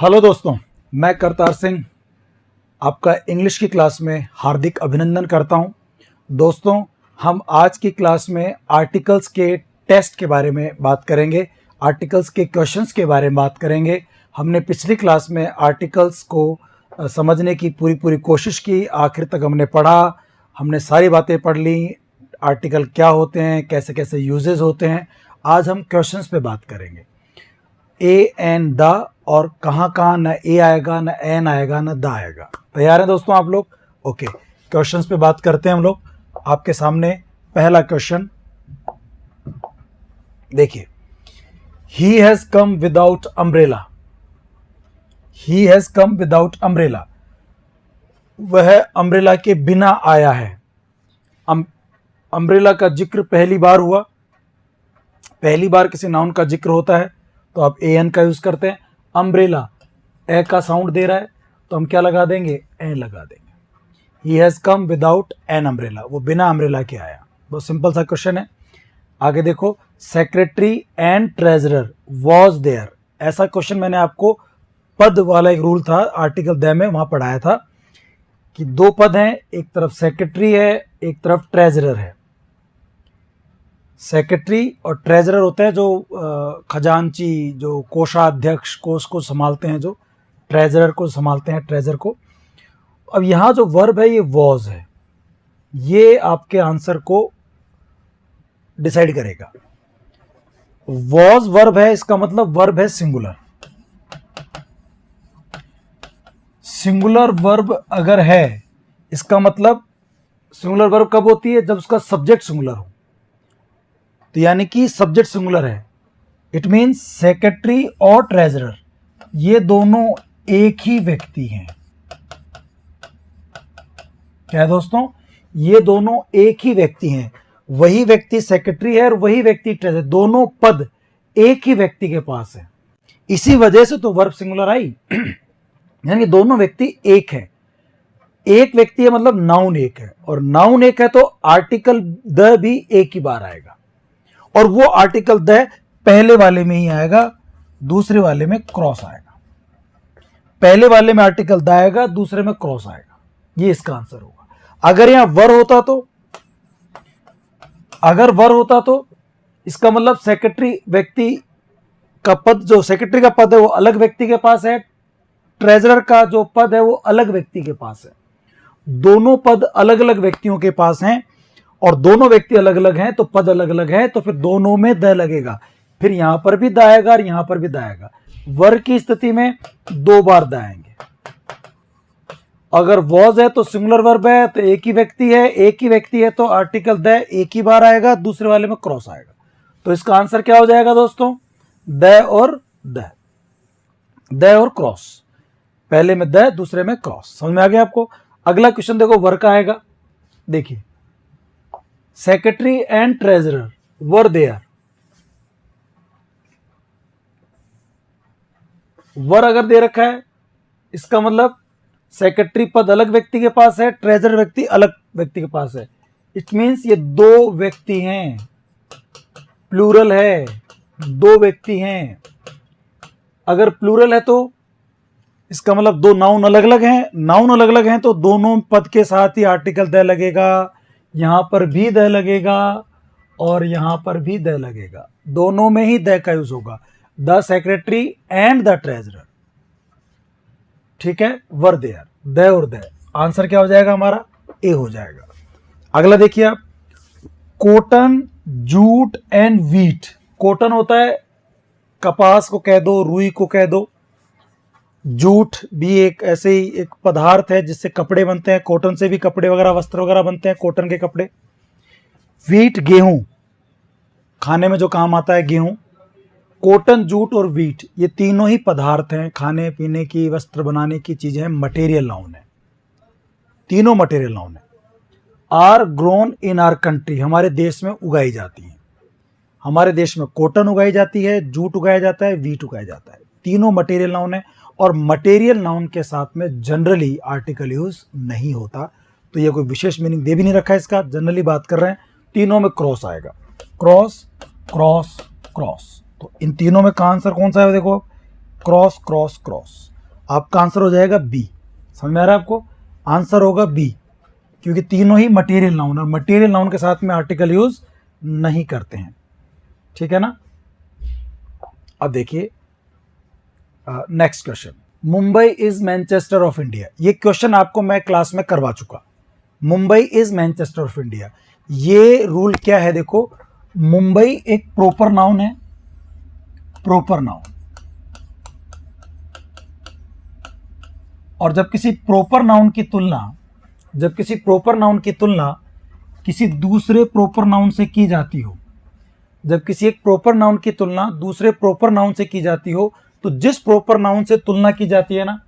Hello दोस्तों, मैं करतार सिंह आपका इंग्लिश की क्लास में हार्दिक अभिनंदन करता हूं। दोस्तों, हम आज की क्लास में आर्टिकल्स के टेस्ट के बारे में बात करेंगे, आर्टिकल्स के क्वेश्चंस के बारे में बात करेंगे। हमने पिछली क्लास में आर्टिकल्स को समझने की पूरी कोशिश की, आखिर तक हमने पढ़ा, हमने सारी बातें पढ़ ली, आर्टिकल क्या होते हैं, कैसे कैसे यूजेस होते हैं। आज हम क्वेश्चंस पे बात करेंगे, ए एंड द, और कहाँ कहाँ न ए आएगा, न एन आएगा, न द आएगा। तैयार हैं दोस्तों आप लोग? ओके, क्वेश्चंस पे बात करते हैं हम लोग। आपके सामने पहला क्वेश्चन देखिए, he has come without umbrella. He has come without umbrella, वह अम्ब्रेला के बिना आया है। अम्ब्रेला का जिक्र पहली बार हुआ, पहली बार किसी नाउन का जिक्र होता है तो आप ए एन का यूज करते हैं। अम्ब्रेला ए का साउंड दे रहा है तो हम क्या लगा देंगे? ए लगा देंगे। He has come without an umbrella, वो बिना अम्ब्रेला के आया। बहुत सिंपल सा क्वेश्चन है। आगे देखो, secretary and treasurer was there. ऐसा क्वेश्चन मैंने आपको पद वाला एक रूल था आर्टिकल द में, वहां पढ़ाया था कि दो पद हैं, एक तरफ सेक्रेटरी है, एक तरफ ट्रेजरर है। सेक्रेटरी और ट्रेजरर होते हैं जो खजांची, जो कोषाध्यक्ष, कोष को संभालते हैं, जो ट्रेजरर को संभालते हैं, ट्रेजर को। अब यहां जो वर्ब है ये वॉज है, ये आपके आंसर को डिसाइड करेगा। वॉज वर्ब है, इसका मतलब वर्ब है सिंगुलर। सिंगुलर वर्ब अगर है, इसका मतलब सिंगुलर वर्ब कब होती है? जब उसका सब्जेक्ट सिंगुलर हो। तो यानी कि सब्जेक्ट सिंगुलर है, इट मीन्स सेक्रेटरी और ट्रेजरर ये दोनों एक ही व्यक्ति हैं। क्या है दोस्तों? ये दोनों एक ही व्यक्ति हैं। वही व्यक्ति सेक्रेटरी है और वही व्यक्ति ट्रेजरर, दोनों पद एक ही व्यक्ति के पास है। इसी वजह से तो वर्ब सिंगुलर आई। यानी दोनों व्यक्ति एक है। एक व्यक्ति है मतलब नाउन एक है, और नाउन एक है तो आर्टिकल द भी एक ही बार आएगा, और वो आर्टिकल द पहले वाले में ही आएगा, दूसरे वाले में क्रॉस आएगा। पहले वाले में आर्टिकल द आएगा, दूसरे में क्रॉस आएगा। ये इसका आंसर होगा। अगर यहां वर होता तो, अगर वर होता तो इसका मतलब सेक्रेटरी व्यक्ति का पद, जो सेक्रेटरी का पद है वो अलग व्यक्ति के पास है, ट्रेजरर का जो पद है वो अलग व्यक्ति के पास है। दोनों पद अलग अलग व्यक्तियों के पास हैं, और दोनों व्यक्ति अलग अलग हैं तो पद अलग अलग है, तो फिर दोनों में द लगेगा। फिर यहां पर भी द आएगा और यहां पर भी द आएगा। वर्ब की स्थिति में दो बार द आएंगे। अगर वॉज है तो सिंगुलर वर्ब है तो एक ही व्यक्ति है, एक ही व्यक्ति है तो आर्टिकल द एक ही बार आएगा, दूसरे वाले में क्रॉस आएगा। तो इसका आंसर क्या हो जाएगा दोस्तों? द और द, द और क्रॉस। पहले में द, दूसरे में क्रॉस। समझ में आ गया आपको? अगला क्वेश्चन देखो, वर्क का आएगा। देखिए, secretary and treasurer were there. Were अगर दे रखा है, इसका मतलब सेक्रेटरी पद अलग व्यक्ति के पास है, ट्रेजरर व्यक्ति अलग व्यक्ति के पास है। इट मीन्स ये दो व्यक्ति हैं, प्लूरल है, दो व्यक्ति हैं। अगर प्लूरल है तो इसका मतलब दो नाउन अलग अलग हैं। नाउन अलग अलग हैं तो दोनों पद के साथ ही आर्टिकल द लगेगा। यहां पर भी द लगेगा और यहां पर भी द लगेगा, दोनों में ही द का यूज होगा। The secretary and the treasurer. ठीक है, वर देयर, द और द। आंसर क्या हो जाएगा हमारा? ए हो जाएगा। अगला देखिए आप, cotton, jute and wheat. Cotton होता है कपास को कह दो, रुई को कह दो। जूट भी एक ऐसे ही एक पदार्थ है जिससे कपड़े बनते हैं। कॉटन से भी कपड़े वगैरह, वस्त्र वगैरह बनते हैं, कॉटन के कपड़े। वीट गेहूं, खाने में जो काम आता है गेहूं। कॉटन, जूट और वीट ये तीनों ही पदार्थ हैं, खाने पीने की, वस्त्र बनाने की चीजें हैं, मटेरियल नाउन है, तीनों मटेरियल नाउन है। Are grown in our country, हमारे देश में उगाई जाती है। हमारे देश में कॉटन उगाई जाती है, जूट उगाया जाता है, वीट उगाया जाता है। तीनों मटेरियल नाउन है, और मटेरियल नाउन के साथ में जनरली आर्टिकल यूज नहीं होता। तो ये कोई विशेष मीनिंग दे भी नहीं रखा है इसका, जनरली बात कर रहे हैं। तीनों में क्रॉस आएगा, क्रॉस क्रॉस क्रॉस। तो इन तीनों में का आंसर कौन सा है? देखो, क्रॉस क्रॉस क्रॉस। आपका आंसर हो जाएगा बी। समझ में आ रहा है आपको? आंसर होगा बी, क्योंकि तीनों ही मटेरियल नाउन, और मटेरियल नाउन के साथ में आर्टिकल यूज नहीं करते हैं। ठीक है ना? अब देखिए next question, Mumbai is Manchester of India. ये क्वेश्चन आपको मैं क्लास में करवा चुका। Mumbai is Manchester of India, ये रूल क्या है? देखो, मुंबई एक प्रॉपर नाउन है, प्रॉपर नाउन, और जब किसी प्रॉपर नाउन की तुलना किसी दूसरे प्रॉपर नाउन से की जाती हो, जब किसी एक प्रॉपर नाउन की तुलना दूसरे प्रॉपर नाउन से की जाती हो, तो जिस प्रॉपर नाउन से तुलना की जाती है ना,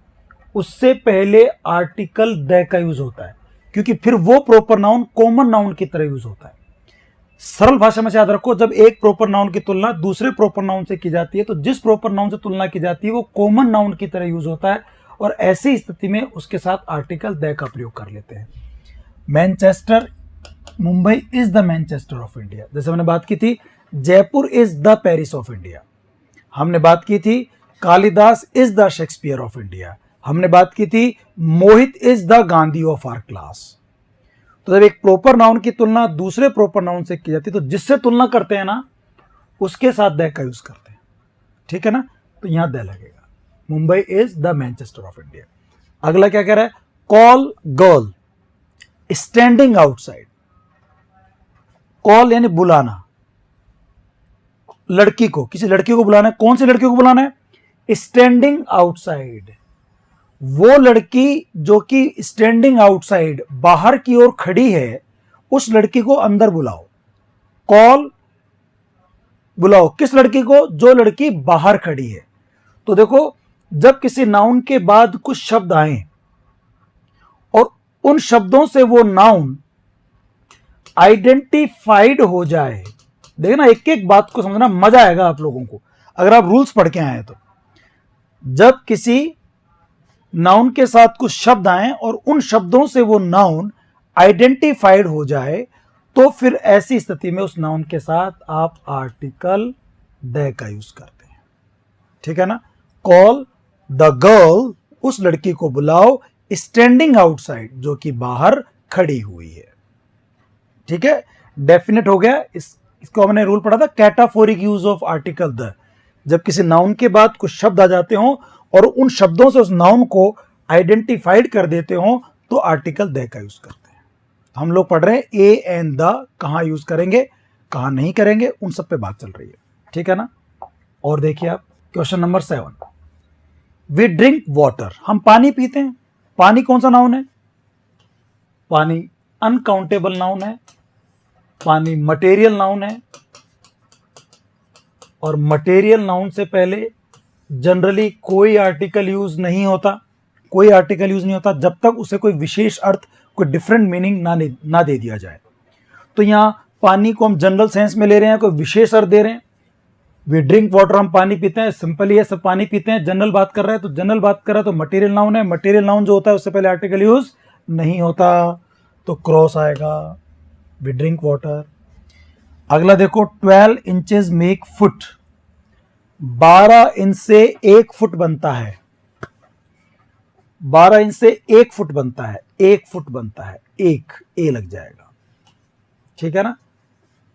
उससे पहले आर्टिकल द का यूज होता है, क्योंकि फिर वो प्रॉपर नाउन कॉमन नाउन की तरह यूज होता है। सरल भाषा में याद रखो, जब एक प्रॉपर नाउन की तुलना दूसरे प्रॉपर नाउन से की जाती है, तो जिस प्रॉपर नाउन से तुलना की जाती है वो कॉमन नाउन की तरह यूज होता है, और ऐसी स्थिति में उसके साथ आर्टिकल द का प्रयोग कर लेते हैं। Manchester, Mumbai is the Manchester of India. जैसे मैंने बात की थी Jaipur is the Paris of India, हमने बात की थी Kalidas is the Shakespeare of India, हमने बात की थी Mohit is the Gandhi of our class. तो जब एक प्रॉपर नाउन की तुलना दूसरे प्रॉपर नाउन से की जाती है, तो जिससे तुलना करते हैं ना, उसके साथ द का यूज करते हैं। ठीक है ना? तो यहां द लगेगा। Mumbai is the Manchester of India. अगला क्या कह रहा है? Call girl standing outside. Call यानी बुलाना, लड़की को, किसी लड़की को बुलाना है। कौन सी लड़की को बुलाना है? स्टैंडिंग आउटसाइड, वो लड़की जो कि स्टैंडिंग आउटसाइड बाहर की ओर खड़ी है, उस लड़की को अंदर बुलाओ। कॉल, बुलाओ किस लड़की को? जो लड़की बाहर खड़ी है। तो देखो, जब किसी नाउन के बाद कुछ शब्द आए और उन शब्दों से वो नाउन आइडेंटिफाइड हो जाए, देखना एक एक बात को समझना, मजा आएगा आप लोगों को अगर आप रूल्स पढ़ के आए तो। जब किसी नाउन के साथ कुछ शब्द आए और उन शब्दों से वो नाउन आइडेंटिफाइड हो जाए, तो फिर ऐसी स्थिति में उस नाउन के साथ आप आर्टिकल द का यूज करते हैं। ठीक है ना? कॉल द गर्ल, उस लड़की को बुलाओ, स्टैंडिंग आउटसाइड, जो कि बाहर खड़ी हुई है। ठीक है? डेफिनेट हो गया। इसको हमने रूल पढ़ा था, cataphoric use of article the. जब किसी नाउन के बाद कुछ शब्द आ जाते हो और उन शब्दों से उस नाउन को आइडेंटिफाइड कर देते हो, तो आर्टिकल द का यूज करते हैं। हम लोग पढ़ रहे हैं ए एंड द कहां यूज करेंगे, कहां नहीं करेंगे, उन सब पे बात चल रही है। ठीक है ना? और देखिए आप question number 7, we drink water, हम पानी पीते हैं। पानी कौन सा नाउन है? पानी अनकाउंटेबल नाउन है, पानी मटेरियल नाउन है, और मटेरियल नाउन से पहले जनरली कोई आर्टिकल यूज नहीं होता, कोई आर्टिकल यूज नहीं होता जब तक उसे कोई विशेष अर्थ, कोई डिफरेंट मीनिंग ना दे दिया जाए। तो यहां पानी को हम जनरल सेंस में ले रहे हैं, कोई विशेष अर्थ दे रहे हैं। वी ड्रिंक वाटर, हम पानी पीते हैं, सिंपली है, सब पानी पीते हैं। जनरल बात कर रहा है, तो जनरल बात कर रहा है तो मटेरियल नाउन है। मटेरियल नाउन जो होता है उससे पहले आर्टिकल यूज नहीं होता, तो क्रॉस आएगा। We drink water. अगला देखो, 12 इंचेस मेक फुट, 12 इंच से 1 फुट बनता है। 12 इंच से 1 फुट बनता है, 1 फुट बनता है, एक ए लग जाएगा। ठीक है ना?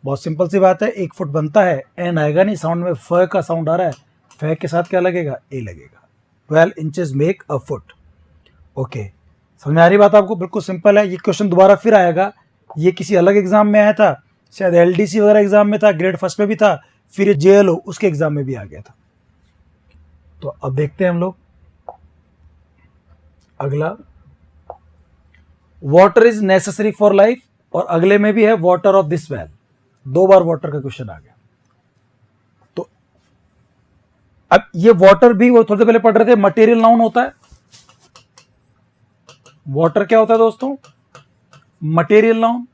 बहुत सिंपल सी बात है, 1 फुट बनता है, एन आएगा नहीं, साउंड में फ का साउंड आ रहा है, फ के साथ क्या लगेगा? ए लगेगा। 12 inches make a foot. Okay, समझ में आ रही बात आपको? बिल्कुल सिंपल है। ये क्वेश्चन दोबारा फिर आएगा, ये किसी अलग एग्जाम में आया था, शायद एलडीसी वगैरह एग्जाम में था, ग्रेड फर्स्ट में भी था, फिर जेएलओ उसके एग्जाम में भी आ गया था। तो अब देखते हैं हम लोग अगला, water is necessary for life, और अगले में भी है water of this well, 2 bar water का क्वेश्चन आ गया। तो अब ये वाटर भी वो थोड़ी देर पहले पढ़ रहे थे, मटेरियल नाउन होता है। वाटर क्या होता है दोस्तों? Material noun.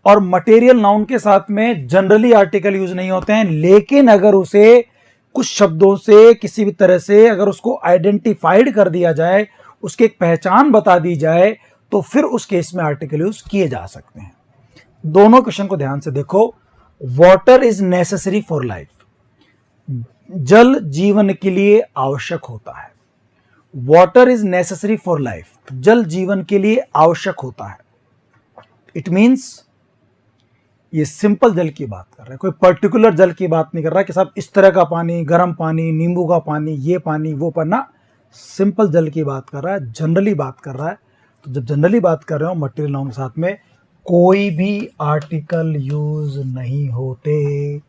और मटेरियल नाउन के साथ में जनरली आर्टिकल यूज नहीं होते हैं, लेकिन अगर उसे कुछ शब्दों से किसी भी तरह से अगर उसको आइडेंटिफाइड कर दिया जाए, उसकी एक पहचान बता दी जाए, तो फिर उस केस में आर्टिकल यूज किए जा सकते हैं। दोनों क्वेश्चन को ध्यान से देखो। Water is necessary for life, जल जीवन के लिए आवश्यक होता है। Water is necessary for life, जल जीवन के लिए आवश्यक होता है। इट मीन्स ये सिंपल जल की बात कर रहा है, कोई पर्टिकुलर जल की बात नहीं कर रहा कि साहब इस तरह का पानी, गर्म पानी, नींबू का पानी, ये पानी, वो पानी, सिंपल जल की बात कर रहा है, जनरली बात कर रहा है। तो जब जनरली बात कर रहे हो मटेरियल नाउन के साथ में कोई भी आर्टिकल यूज नहीं होते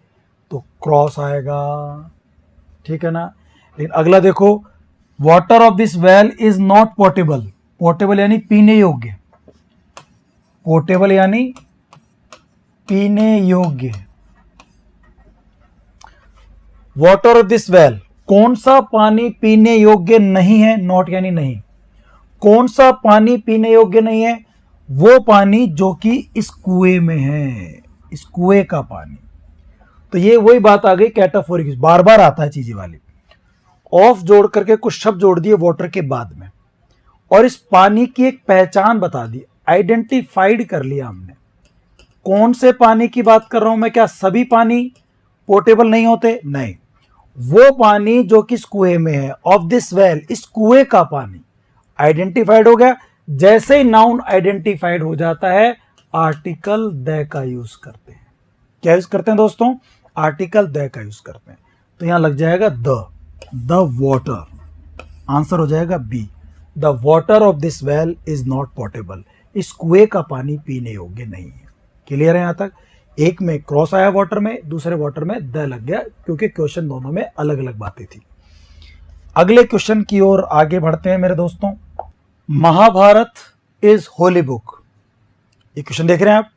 तो क्रॉस आएगा, ठीक है ना। लेकिन अगला देखो, water of this well is not portable. Portable यानी पीने योग्य, पोर्टेबल यानी पीने योग्य। वाटर ऑफ दिस वेल, कौन सा पानी पीने योग्य नहीं है, नॉट यानी नहीं। कौन सा पानी पीने योग्य नहीं है, वो पानी जो कि इस कुएं में है, इस कुएं का पानी। तो ये वही बात आ गई कैटाफोरिक, बार बार आता है चीजें वाली। ऑफ जोड़ करके कुछ शब्द जोड़ दिए वाटर के बाद में, और इस पानी की एक पहचान बता दी, आइडेंटिफाइड कर लिया हमने। कौन से पानी की बात कर रहा हूं मैं, क्या सभी पानी पोर्टेबल नहीं होते, नहीं। वो पानी जो कि इस कुएं में है, ऑफ दिस वेल, इस कुएं का पानी आइडेंटिफाइड हो गया। जैसे ही नाउन आइडेंटिफाइड हो जाता है आर्टिकल द का यूज करते हैं। क्या यूज करते हैं दोस्तों, आर्टिकल द का यूज करते हैं। तो यहां लग जाएगा द वाटर, आंसर हो जाएगा B. The water of this well is not portable, इस कुएं का पानी पीने योग्य नहीं है। क्लियर है यहां तक। एक में क्रॉस आया वाटर में, दूसरे वाटर में द लग गया, क्योंकि क्वेश्चन दोनों में अलग अलग बातें थी। अगले क्वेश्चन की ओर आगे बढ़ते हैं मेरे दोस्तों। महाभारत इज होली बुक, ये क्वेश्चन देख रहे हैं आप।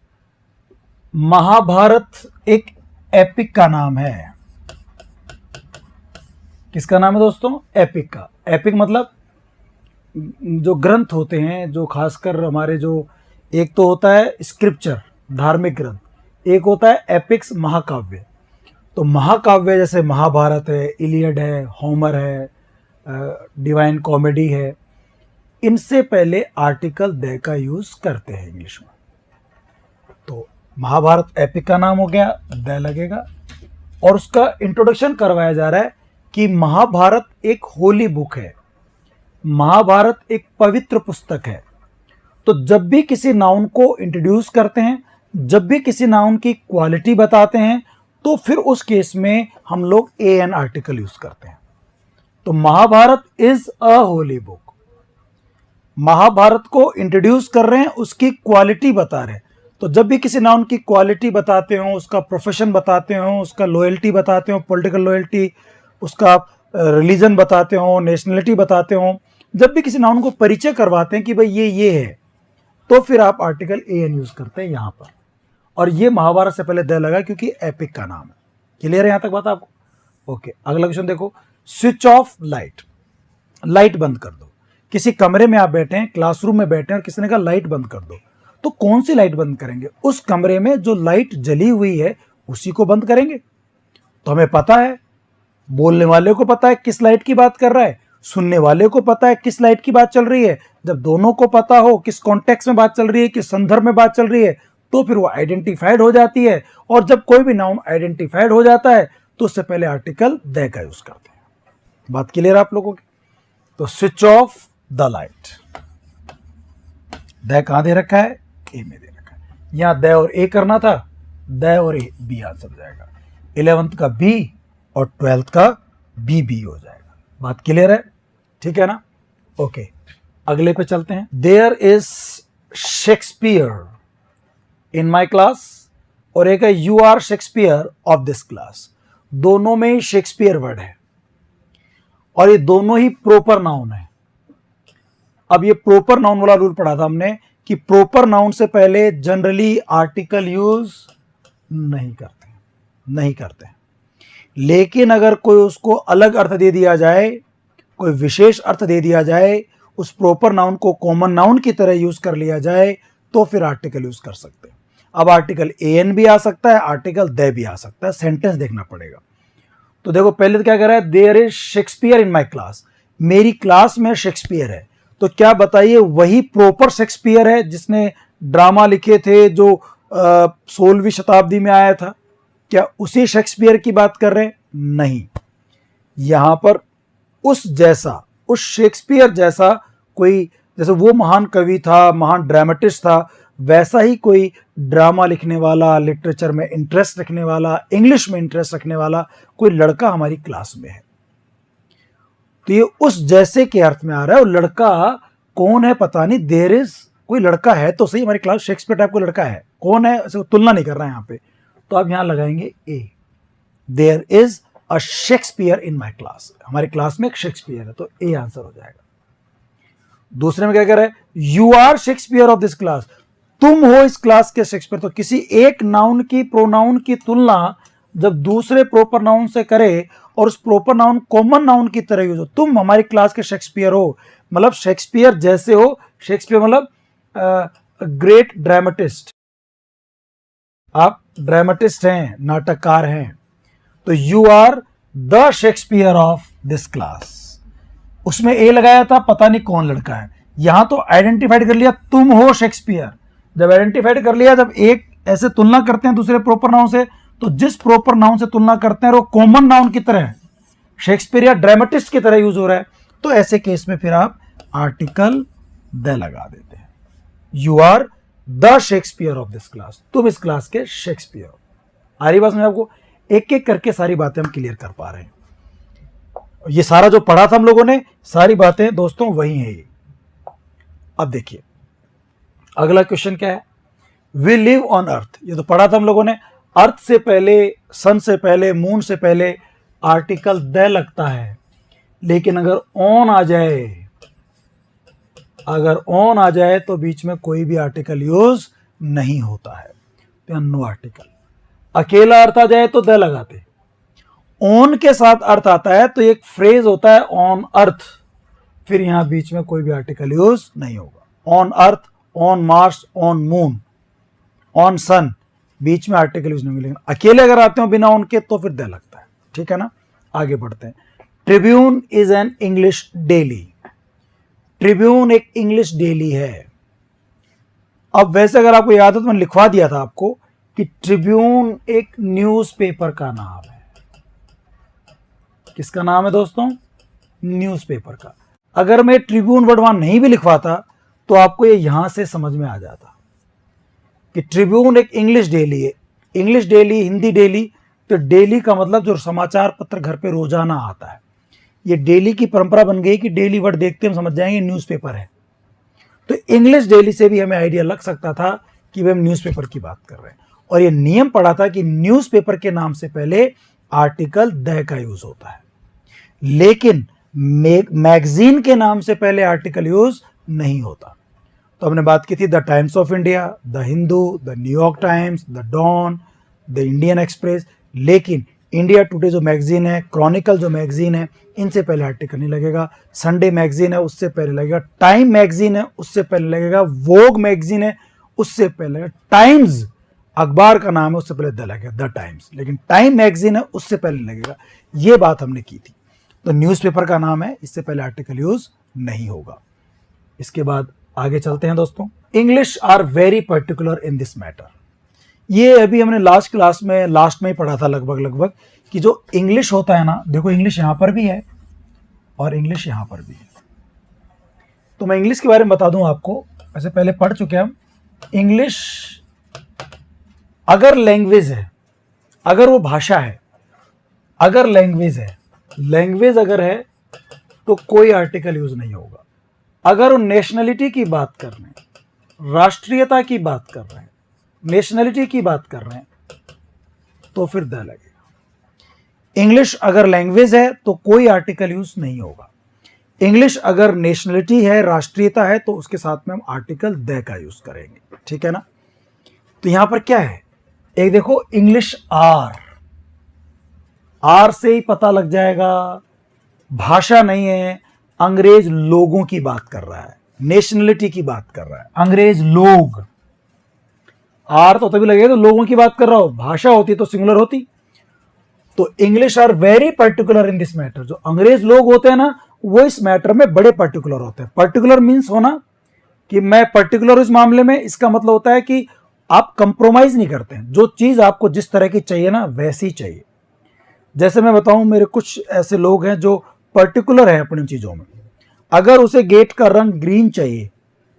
महाभारत एक एपिक का नाम है। किसका नाम है दोस्तों, एपिक का। एपिक मतलब जो ग्रंथ होते हैं, जो खासकर हमारे जो, एक तो होता है स्क्रिप्चर, धार्मिक ग्रंथ, एक होता है एपिक्स, महाकाव्य। तो महाकाव्य जैसे महाभारत है, इलियड है, होमर है, डिवाइन कॉमेडी है, इनसे पहले आर्टिकल द का यूज करते हैं इंग्लिश में। तो महाभारत एपिक का नाम हो गया, द लगेगा। और उसका इंट्रोडक्शन करवाया जा रहा है कि महाभारत एक होली बुक है, महाभारत एक पवित्र पुस्तक है। तो जब भी किसी नाउन को इंट्रोड्यूस करते हैं, जब भी किसी नाउन की क्वालिटी बताते हैं, तो फिर उस केस में हम लोग ए एन आर्टिकल यूज करते हैं। तो Mahabharata is a holy book, Mahabharata को इंट्रोड्यूस कर रहे हैं, उसकी क्वालिटी बता रहे हैं। तो जब भी किसी नाउन की क्वालिटी बताते हो, उसका प्रोफेशन बताते हो, उसका लॉयल्टी बताते हो, पॉलिटिकल लॉयल्टी, उसका रिलीजन बताते हो, नेशनलिटी बताते हो, जब भी किसी नाउन को परिचय करवाते हैं कि भाई ये है, तो फिर आप आर्टिकल ए एन यूज करते हैं यहां पर। और ये महाभारत से पहले द लगा क्योंकि एपिक का नाम है। क्लियर है यहां तक बात आपको। ओके, अगला क्वेश्चन देखो, स्विच ऑफ लाइट, लाइट बंद कर दो। किसी कमरे में आप बैठे हैं, क्लासरूम में बैठे हैं, और किसी ने कहा लाइट बंद कर दो, तो कौन सी लाइट बंद करेंगे, उस कमरे में जो लाइट जली हुई है उसी को बंद करेंगे। तो हमें पता है, बोलने वाले को पता है किस लाइट की बात कर रहा है, सुनने वाले को पता है किस लाइट की बात चल रही है। जब दोनों को पता हो किस कॉन्टेक्स्ट में बात चल रही है, किस संदर्भ में बात चल रही है, तो फिर वो आइडेंटिफाइड हो जाती है। और जब कोई भी नाउन आइडेंटिफाइड हो जाता है तो उससे पहले आर्टिकल द का यूज करते हैं। बात क्लियर आप लोगों की। तो switch off the light, the कहां दे रखा है, ए में दे रखा है। यहां द और ए करना था, द और ए बी आंसर हो जाएगा। 11th का बी और 12th का बी हो जाएगा। बात क्लियर है, ठीक है ना। ओके, अगले पे चलते हैं। There is Shakespeare in my class, और एक है you are Shakespeare of this class. दोनों में ही शेक्सपियर वर्ड है और ये दोनों ही प्रोपर नाउन है। अब ये प्रोपर नाउन वाला रूल पढ़ा था हमने कि प्रोपर नाउन से पहले जनरली आर्टिकल यूज नहीं करते। लेकिन अगर कोई उसको अलग अर्थ दे दिया जाए, कोई विशेष अर्थ दे दिया जाए, उस प्रोपर नाउन को कॉमन नाउन की तरह यूज कर लिया जाए, तो फिर आर्टिकल यूज कर सकते हैं। अब आर्टिकल ए एन भी आ सकता है, आर्टिकल द भी आ सकता है, सेंटेंस देखना पड़ेगा। तो देखो पहले तो क्या कह रहा है, there is Shakespeare in my class, मेरी क्लास में शेक्सपियर है। तो क्या बताइए, वही प्रॉपर शेक्सपियर है जिसने ड्रामा लिखे थे जो 16वीं शताब्दी में आया था? क्या उसी शेक्सपियर की बात कर रहे हैं? नहीं, यहां पर उस जैसा, उस शेक्सपियर जैसा कोई, जैसे वो महान कवि था, महान ड्रामेटिस्ट था, वैसा ही कोई ड्रामा लिखने वाला, लिटरेचर में इंटरेस्ट रखने वाला, इंग्लिश में इंटरेस्ट रखने वाला कोई लड़का हमारी क्लास में है। तो ये उस जैसे के अर्थ में आ रहा है। और लड़का कौन है पता नहीं, देयर इज, कोई लड़का है तो सही हमारी क्लास, शेक्सपियर टाइप कोई लड़का है, कौन है ऐसे तुलना नहीं कर रहा है यहाँ पे। तो आप यहाँ लगाएंगे a, there is a Shakespeare in my class, हमारी क्लास में एक शेक्सपियर है, तो ए आंसर हो जाएगा। दूसरे में क्या कह रहा है, you are Shakespeare of this class, तुम हो इस क्लास के शेक्सपियर। तो किसी एक नाउन की, प्रोनाउन की तुलना जब दूसरे प्रोपर नाउन से करे और उस प्रोपर नाउन कॉमन नाउन की तरह यूज हो, तुम हमारी क्लास के शेक्सपियर हो, मतलब शेक्सपियर जैसे हो। शेक्सपियर मतलब ग्रेट ड्रामेटिस्ट, आप ड्रामेटिस्ट हैं, नाटककार हैं, तो you are the Shakespeare of this class. उसमें ए लगाया था, पता नहीं कौन लड़का है, यहां तो आइडेंटिफाइड कर लिया तुम हो शेक्सपियर। जब आइडेंटिफाइड कर लिया, जब एक ऐसे तुलना करते हैं दूसरे प्रोपर नाउन से, तो जिस प्रोपर नाउन से तुलना करते हैं वो कॉमन नाउन की तरह है, शेक्सपियर या ड्रामेटिस्ट की तरह यूज हो रहा है, तो ऐसे केस में फिर आप आर्टिकल द लगा देते हैं। You are the Shakespeare of this class, तुम इस क्लास के शेक्सपियर हो। आ रही बात में आपको, एक एक करके सारी बातें हम क्लियर कर पा रहे हैं। ये सारा जो पढ़ा था हम लोगों ने, सारी बातें दोस्तों वही है ये। अब देखिए अगला क्वेश्चन क्या है, वी लिव ऑन अर्थ, ये तो पढ़ा था हम लोगों ने। अर्थ से पहले, सन से पहले, मून से पहले आर्टिकल द लगता है, लेकिन अगर ऑन आ जाए, अगर ऑन आ जाए तो बीच में कोई भी आर्टिकल यूज नहीं होता है, तो नो आर्टिकल। अकेला अर्थ आ जाए तो द लगाते, ऑन के साथ अर्थ आता है तो एक फ्रेज होता है ऑन अर्थ, फिर यहां बीच में कोई भी आर्टिकल यूज नहीं होगा। On Earth, on Mars, on moon, on sun, बीच में आर्टिकल यूज नहीं मिलेगा। अकेले अगर आते हो बिना ऑन के तो फिर द लगता है, ठीक है ना। आगे बढ़ते हैं। Tribune is an English daily, Tribune एक इंग्लिश डेली है। अब वैसे अगर आपको याद हो तो मैंने लिखवा दिया था आपको कि ट्रिब्यून एक न्यूज़पेपर का नाम है। किसका नाम है दोस्तों, न्यूज़पेपर का। अगर मैं ट्रिब्यून वर्ड वहां नहीं भी लिखवाता तो आपको ये यहां से समझ में आ जाता कि ट्रिब्यून एक इंग्लिश डेली है। इंग्लिश डेली, हिंदी डेली, तो डेली का मतलब जो समाचार पत्र घर पे रोजाना आता है, ये डेली की परंपरा बन गई कि डेली वर्ड देखते हम समझ जाएंगे न्यूज़पेपर है। तो इंग्लिश डेली से भी हमें आइडिया लग सकता था कि हम न्यूज़पेपर की बात कर रहे हैं। और ये नियम पढ़ा था कि न्यूज़पेपर के नाम से पहले आर्टिकल द का यूज होता है, लेकिन मैगजीन के नाम से पहले आर्टिकल यूज नहीं होता। तो हमने बात की थी the Times of India, the Hindu, the New York Times, the Dawn, the Indian Express, लेकिन इंडिया टुडे जो मैगजीन है, क्रॉनिकल जो मैगजीन है, इनसे पहले आर्टिकल नहीं लगेगा। संडे मैगजीन है उससे पहले लगेगा, टाइम मैगजीन है उससे पहले लगेगा, वोग मैगजीन है उससे पहले लगेगा, टाइम्स अखबार का नाम है उससे पहले द लगेगा, द टाइम्स, लेकिन टाइम मैगजीन है उससे पहले लगेगा। ये बात हमने की थी। तो न्यूज़पेपर का नाम है, इससे पहले आर्टिकल यूज नहीं होगा। इसके बाद आगे चलते हैं दोस्तों। English are very particular in this matter, ये अभी हमने लास्ट क्लास में, लास्ट में ही पढ़ा था लगभग कि जो इंग्लिश होता है ना, देखो इंग्लिश यहां पर भी है और इंग्लिश यहां पर भी है। तो मैं इंग्लिश के बारे में बता दूं आपको, वैसे पहले पढ़ चुके हम। इंग्लिश अगर लैंग्वेज है, अगर वो भाषा है, अगर लैंग्वेज है, लैंग्वेज अगर है तो कोई आर्टिकल यूज नहीं होगा। अगर वो नेशनलिटी की बात कर रहे हैं, राष्ट्रीयता की बात कर रहे हैं, नेशनलिटी की बात कर रहे हैं, तो फिर द लगेगा। इंग्लिश अगर लैंग्वेज है तो कोई आर्टिकल यूज नहीं होगा। इंग्लिश अगर नेशनलिटी है, राष्ट्रीयता है, तो उसके साथ में हम आर्टिकल द का यूज करेंगे, ठीक है ना। तो यहां पर क्या है, एक देखो इंग्लिश आर, आर से ही पता लग जाएगा भाषा नहीं है, अंग्रेज लोगों की बात कर रहा है, नेशनलिटी की बात कर रहा है, अंग्रेज लोग। आर तो तभी लगेगा तो लोगों की बात कर रहा हो, भाषा होती तो सिंगुलर होती। तो English are very particular in this matter, जो अंग्रेज लोग होते हैं ना, वो इस मैटर में बड़े पर्टिकुलर होते हैं। पर्टिकुलर मीन्स होना कि मैं पर्टिकुलर इस मामले में, इसका मतलब होता है कि आप कंप्रोमाइज नहीं करते हैं, जो चीज आपको जिस तरह की चाहिए ना वैसी चाहिए। जैसे मैं बताऊं, मेरे कुछ ऐसे लोग हैं जो पर्टिकुलर है अपनी चीजों में। अगर उसे गेट का रंग ग्रीन चाहिए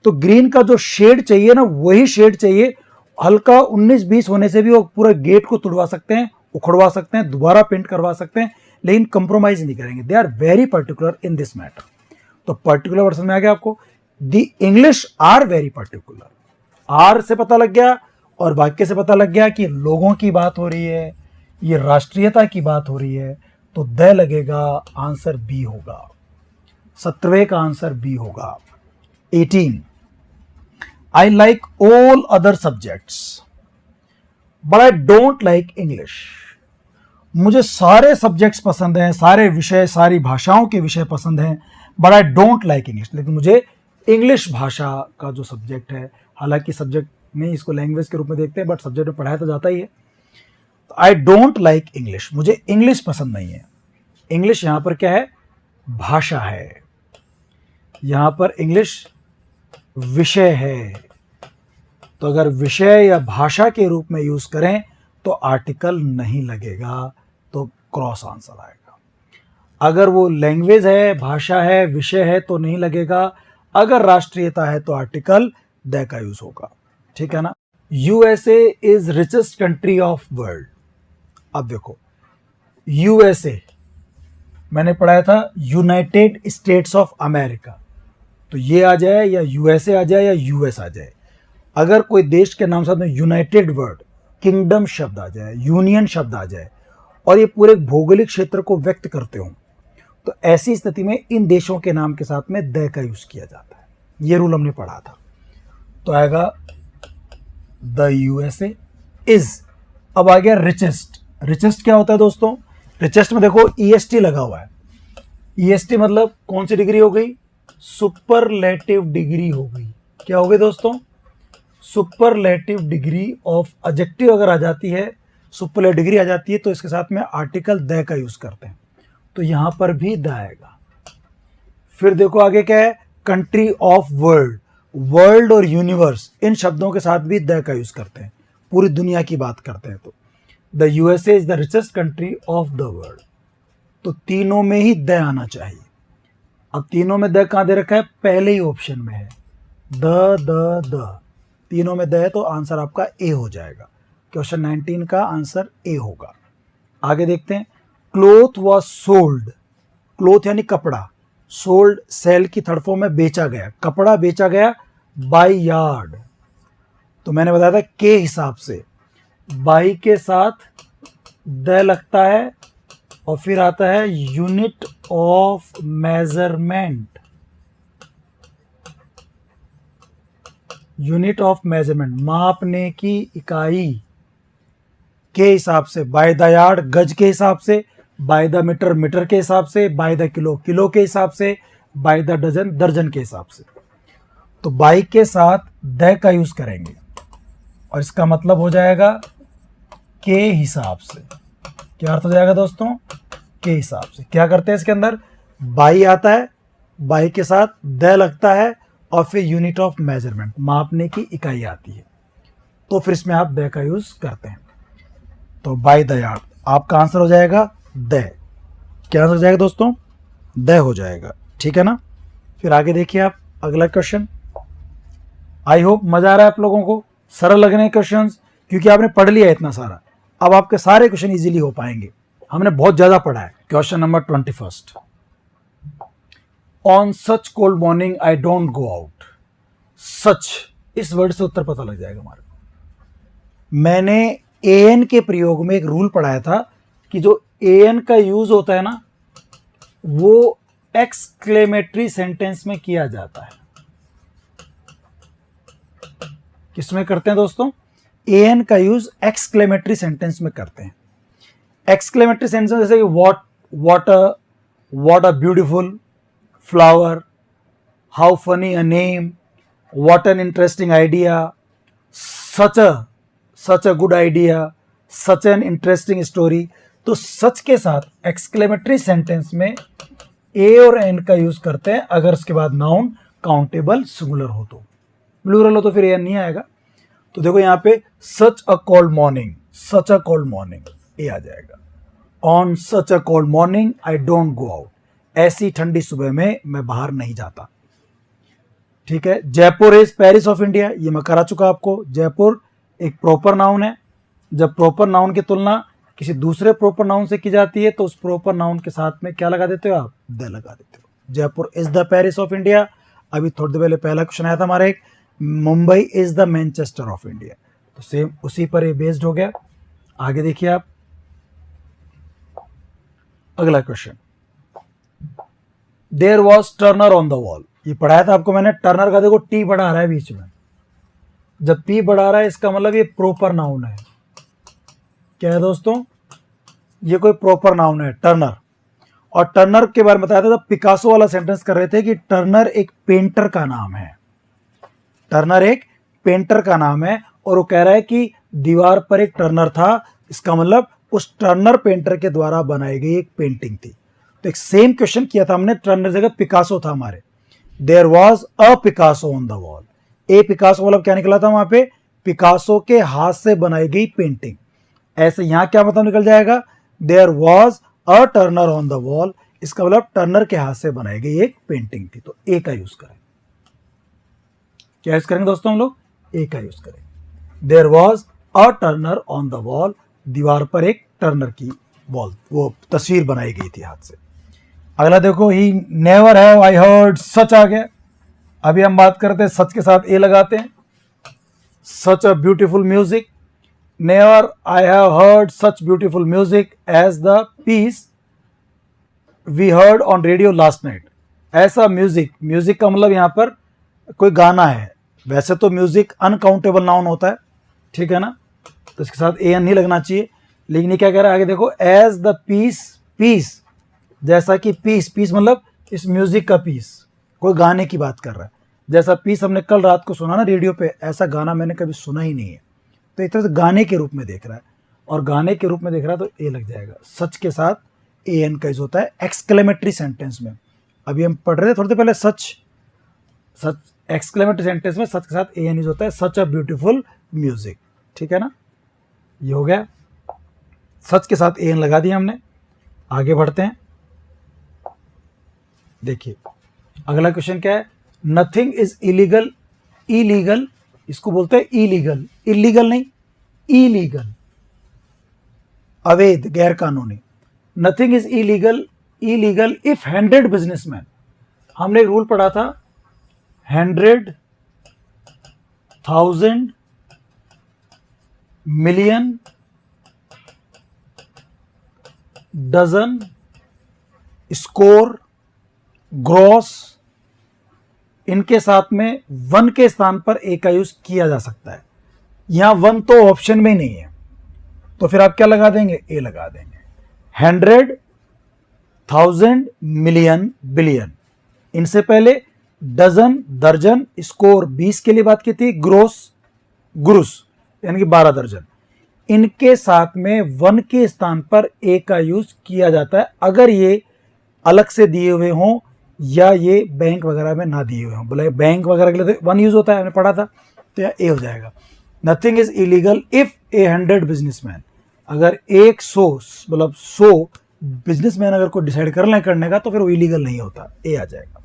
तो ग्रीन का जो शेड चाहिए ना, वही शेड चाहिए। हल्का 19-20 होने से भी वो पूरा गेट को तुड़वा सकते हैं, उखड़वा सकते हैं, दोबारा पेंट करवा सकते हैं, लेकिन कंप्रोमाइज नहीं करेंगे। They are very particular in this matter. तो पर्टिकुलर वर्ड में आ गया आपको। The English are very particular. R से पता लग गया और वाक्य से पता लग गया कि लोगों की बात हो रही है, ये राष्ट्रीयता की बात हो रही है, तो द लगेगा, आंसर बी होगा। 17वें का आंसर बी होगा। 18, I like all other subjects but I don't like English। मुझे सारे सब्जेक्ट्स पसंद हैं, सारे विषय, सारी भाषाओं के विषय पसंद हैं, but I don't like English. लेकिन मुझे इंग्लिश भाषा का जो सब्जेक्ट है, हालांकि सब्जेक्ट में इसको लैंग्वेज के रूप में देखते हैं, बट सब्जेक्ट में पढ़ाया तो जाता ही है। तो आई डोंट लाइक इंग्लिश, मुझे इंग्लिश पसंद नहीं है। इंग्लिश यहां पर क्या है? भाषा है। यहां पर इंग्लिश विषय है। तो अगर विषय या भाषा के रूप में यूज करें तो आर्टिकल नहीं लगेगा, तो क्रॉस आंसर आएगा। अगर वो लैंग्वेज है, भाषा है, विषय है तो नहीं लगेगा। अगर राष्ट्रीयता है तो आर्टिकल द का यूज होगा। ठीक है ना। USA is richest country of world. अब देखो, यूएसए मैंने पढ़ाया था यूनाइटेड स्टेट्स ऑफ अमेरिका, तो ये आ जाए या यूएसए आ जाए या यूएस आ जाए। अगर कोई देश के नाम साथ में यूनाइटेड वर्ड, किंगडम शब्द आ जाए, यूनियन शब्द आ जाए और ये पूरे भौगोलिक क्षेत्र को व्यक्त करते हो, तो ऐसी स्थिति में इन देशों के नाम के साथ में द का यूज किया जाता है। ये रूल हमने पढ़ा था। तो आएगा द यूएसए इज। अब आ गया रिचेस्ट। रिचेस्ट क्या होता है दोस्तों? रिचेस्ट में देखो ईएसटी लगा हुआ है। ईएसटी मतलब कौन सी डिग्री हो गई? सुपरलेटिव डिग्री हो गई। क्या हो गई दोस्तों? सुपरलेटिव डिग्री ऑफ एडजेक्टिव अगर आ जाती है, सुपरलेटिव डिग्री आ जाती है, तो इसके साथ में आर्टिकल द का यूज करते हैं। तो यहां पर भी द आएगा। फिर देखो आगे क्या है? Country of world. वर्ल्ड और यूनिवर्स, इन शब्दों के साथ भी द का यूज करते हैं, पूरी दुनिया की बात करते हैं। तो the USA is the richest country of the world. तो तीनों में ही द आना चाहिए। अब तीनों में द कहां दे रखा है? पहले ही ऑप्शन में है। द तीनों में द है, तो आंसर आपका ए हो जाएगा। क्वेश्चन 19 का आंसर ए होगा। आगे देखते हैं। Cloth was sold. क्लोथ यानी कपड़ा, सोल्ड सेल की थर्ड फॉर्म में बेचा गया, कपड़ा बेचा गया बाय यार्ड। तो मैंने बताया था के हिसाब से, बाई के साथ द लगता है और फिर आता है unit of measurement. Unit of measurement, मापने की इकाई के हिसाब से, बाय द यार्ड गज के हिसाब से, बाय द मीटर मीटर के हिसाब से, बाय द किलो किलो के हिसाब से, बाय द डजन दर्जन के हिसाब से। तो बाई के साथ द का यूज करेंगे और इसका मतलब हो जाएगा के हिसाब से। क्या अर्थ हो जाएगा दोस्तों? के हिसाब से। क्या करते हैं इसके अंदर? बाई आता है, बाई के साथ द लगता है और फिर यूनिट ऑफ मेजरमेंट, मापने की इकाई आती है, तो फिर इसमें आप द का यूज करते हैं। तो बाय द यार्ड आपका आंसर हो जाएगा द। क्या आंसर हो जाएगा दोस्तों? द हो जाएगा। ठीक है ना। फिर आगे देखिए आप अगला क्वेश्चन। आई होप मजा आ रहा है आप लोगों को, सरल लग रहे हैं क्वेश्चंस, क्योंकि आपने पढ़ लिया है इतना सारा। अब आपके सारे क्वेश्चन इजीली हो पाएंगे, हमने बहुत ज्यादा पढ़ा है। Question number 21। On such cold morning I don't go out. Such, इस वर्ड से उत्तर पता लग जाएगा हमारे को। मैंने एन के प्रयोग में एक रूल पढ़ाया था कि जो एन का यूज होता है ना, वो एक्सक्लेमेटरी सेंटेंस में किया जाता है। किसमें करते हैं दोस्तों? एन का यूज एक्सक्लेमेटरी सेंटेंस में करते हैं। एक्सक्लेमेटरी सेंटेंस जैसे कि what a beautiful flower, how funny a name, what an interesting idea, such a good idea, such an interesting story. तो सच के साथ एक्सक्लेमेटरी सेंटेंस में ए और एन का यूज करते हैं अगर उसके बाद नाउन काउंटेबल सिंगुलर हो तो। प्लूरल हो तो फिर एन नहीं आएगा। तो देखो यहां पे such a cold morning, such a cold morning, a आ जाएगा। On such a cold morning I don't go out, ऐसी ठंडी सुबह में मैं बाहर नहीं जाता। ठीक है, Jaipur is Paris of India, ये मैं करा चुका आपको। जयपुर एक प्रॉपर नाउन है। जब प्रॉपर नाउन की तुलना किसी दूसरे प्रॉपर नाउन से की जाती है तो उस प्रॉपर नाउन के साथ में क्या लगा देते हो आप? द लगा देते हो। Jaipur is the Paris of India. अभी थोड़ी देर पहले पहला क्वेश्चन आया था हमारा एक, Mumbai is the Manchester of India, तो सेम उसी पर ये बेस्ड हो गया। आगे देखिए आप, अगला question, there was Turner on the wall, ये पढ़ाया था आपको मैंने। टर्नर का देखो टी बढ़ा रहा है बीच में, जब पी बढ़ा रहा है इसका मतलब ये प्रॉपर नाउन है। क्या है दोस्तों? ये कोई प्रॉपर नाउन है, टर्नर। और टर्नर के बारे में बताया था जब पिकासो वाला सेंटेंस कर रहे थे कि टर्नर एक पेंटर का नाम है। टर्नर एक पेंटर का नाम है और वो कह रहा है कि दीवार पर एक टर्नर था, इसका मतलब उस टर्नर पेंटर के द्वारा बनाई गई एक पेंटिंग थी। तो एक सेम क्वेश्चन किया था हमने, टर्नर जगह पिकासो था हमारे। There was a Picasso on the wall. A Picasso मतलब क्या निकला था वहां पे? पिकासो के हाथ से बनाई गई पेंटिंग। ऐसे यहां क्या मतलब निकल जाएगा? There was a Turner on the wall, इसका मतलब टर्नर के हाथ से बनाई गई एक पेंटिंग थी। तो ए का यूज करें। क्या यूज करेंगे दोस्तों हम लोग? ए का यूज करेंगे। There was a Turner on the wall, दीवार पर एक टर्नर की वॉल, वो तस्वीर बनाई गई थी हाथ से। अगला देखो, he never have I heard such आ गया। अभी हम बात करते हैं सच के साथ ए लगाते हैं। Such a beautiful music, never I have heard such beautiful music as the piece we heard on radio last night. ऐसा म्यूजिक, म्यूजिक का मतलब यहां पर कोई गाना है। वैसे तो म्यूजिक अनकाउंटेबल नाउन होता है, ठीक है ना, तो इसके साथ ए एन नहीं लगना चाहिए। लेकिन ये क्या कह रहा है आगे देखो, एज द पीस, पीस जैसा कि पीस, पीस मतलब इस म्यूजिक का पीस, कोई गाने की बात कर रहा है। जैसा पीस हमने कल रात को सुना ना रेडियो पे, ऐसा गाना मैंने कभी सुना ही नहीं है। तो एक तरह से गाने के रूप में देख रहा है, और गाने के रूप में देख रहा है तो ए लग जाएगा। सच के साथ ए एन का यूज होता है एक्सक्लेमेटरी सेंटेंस में। अभी हम पढ़ रहे थे थोड़ी देर पहले सच, सच एक्सक्लेमेटरी सेंटेंस में सच के साथ ए एन यूज होता है, सच अ ब्यूटीफुल म्यूजिक। ठीक है ना, ये हो गया। सच के साथ ए एन लगा दिया हमने। आगे बढ़ते हैं। देखिए अगला क्वेश्चन क्या है? नथिंग इज इलीगल, इलीगल इसको बोलते हैं इलीगल, इलीगल नहीं, इलीगल अवैध, गैर कानूनी। Nothing is illegal, illegal if 100 businessman, हमने एक रूल पढ़ा था 100,000 मिलियन डजन स्कोर ग्रॉस, इनके साथ में वन के स्थान पर ए का यूज किया जा सकता है। यहां वन तो ऑप्शन में नहीं है, तो फिर आप क्या लगा देंगे? ए लगा देंगे। 100,000 मिलियन बिलियन, इनसे पहले डजन दर्जन, स्कोर 20 के लिए बात की थी, ग्रोस ग्रुस यानी कि 12 दर्जन। इनके साथ में वन के स्थान पर ए का यूज किया जाता है अगर ये अलग से दिए हुए हों या ये बैंक वगैरह में ना दिए हुए हों। बोले बैंक वगैरह के लिए तो वन यूज होता है, हमने पढ़ा था, तो यह ए हो जाएगा। Nothing is illegal if 100 businessman, अगर 100 मतलब 100 बिजनेसमैन अगर कोई डिसाइड कर लें करने का तो फिर वो इलीगल नहीं होता, ए आ जाएगा।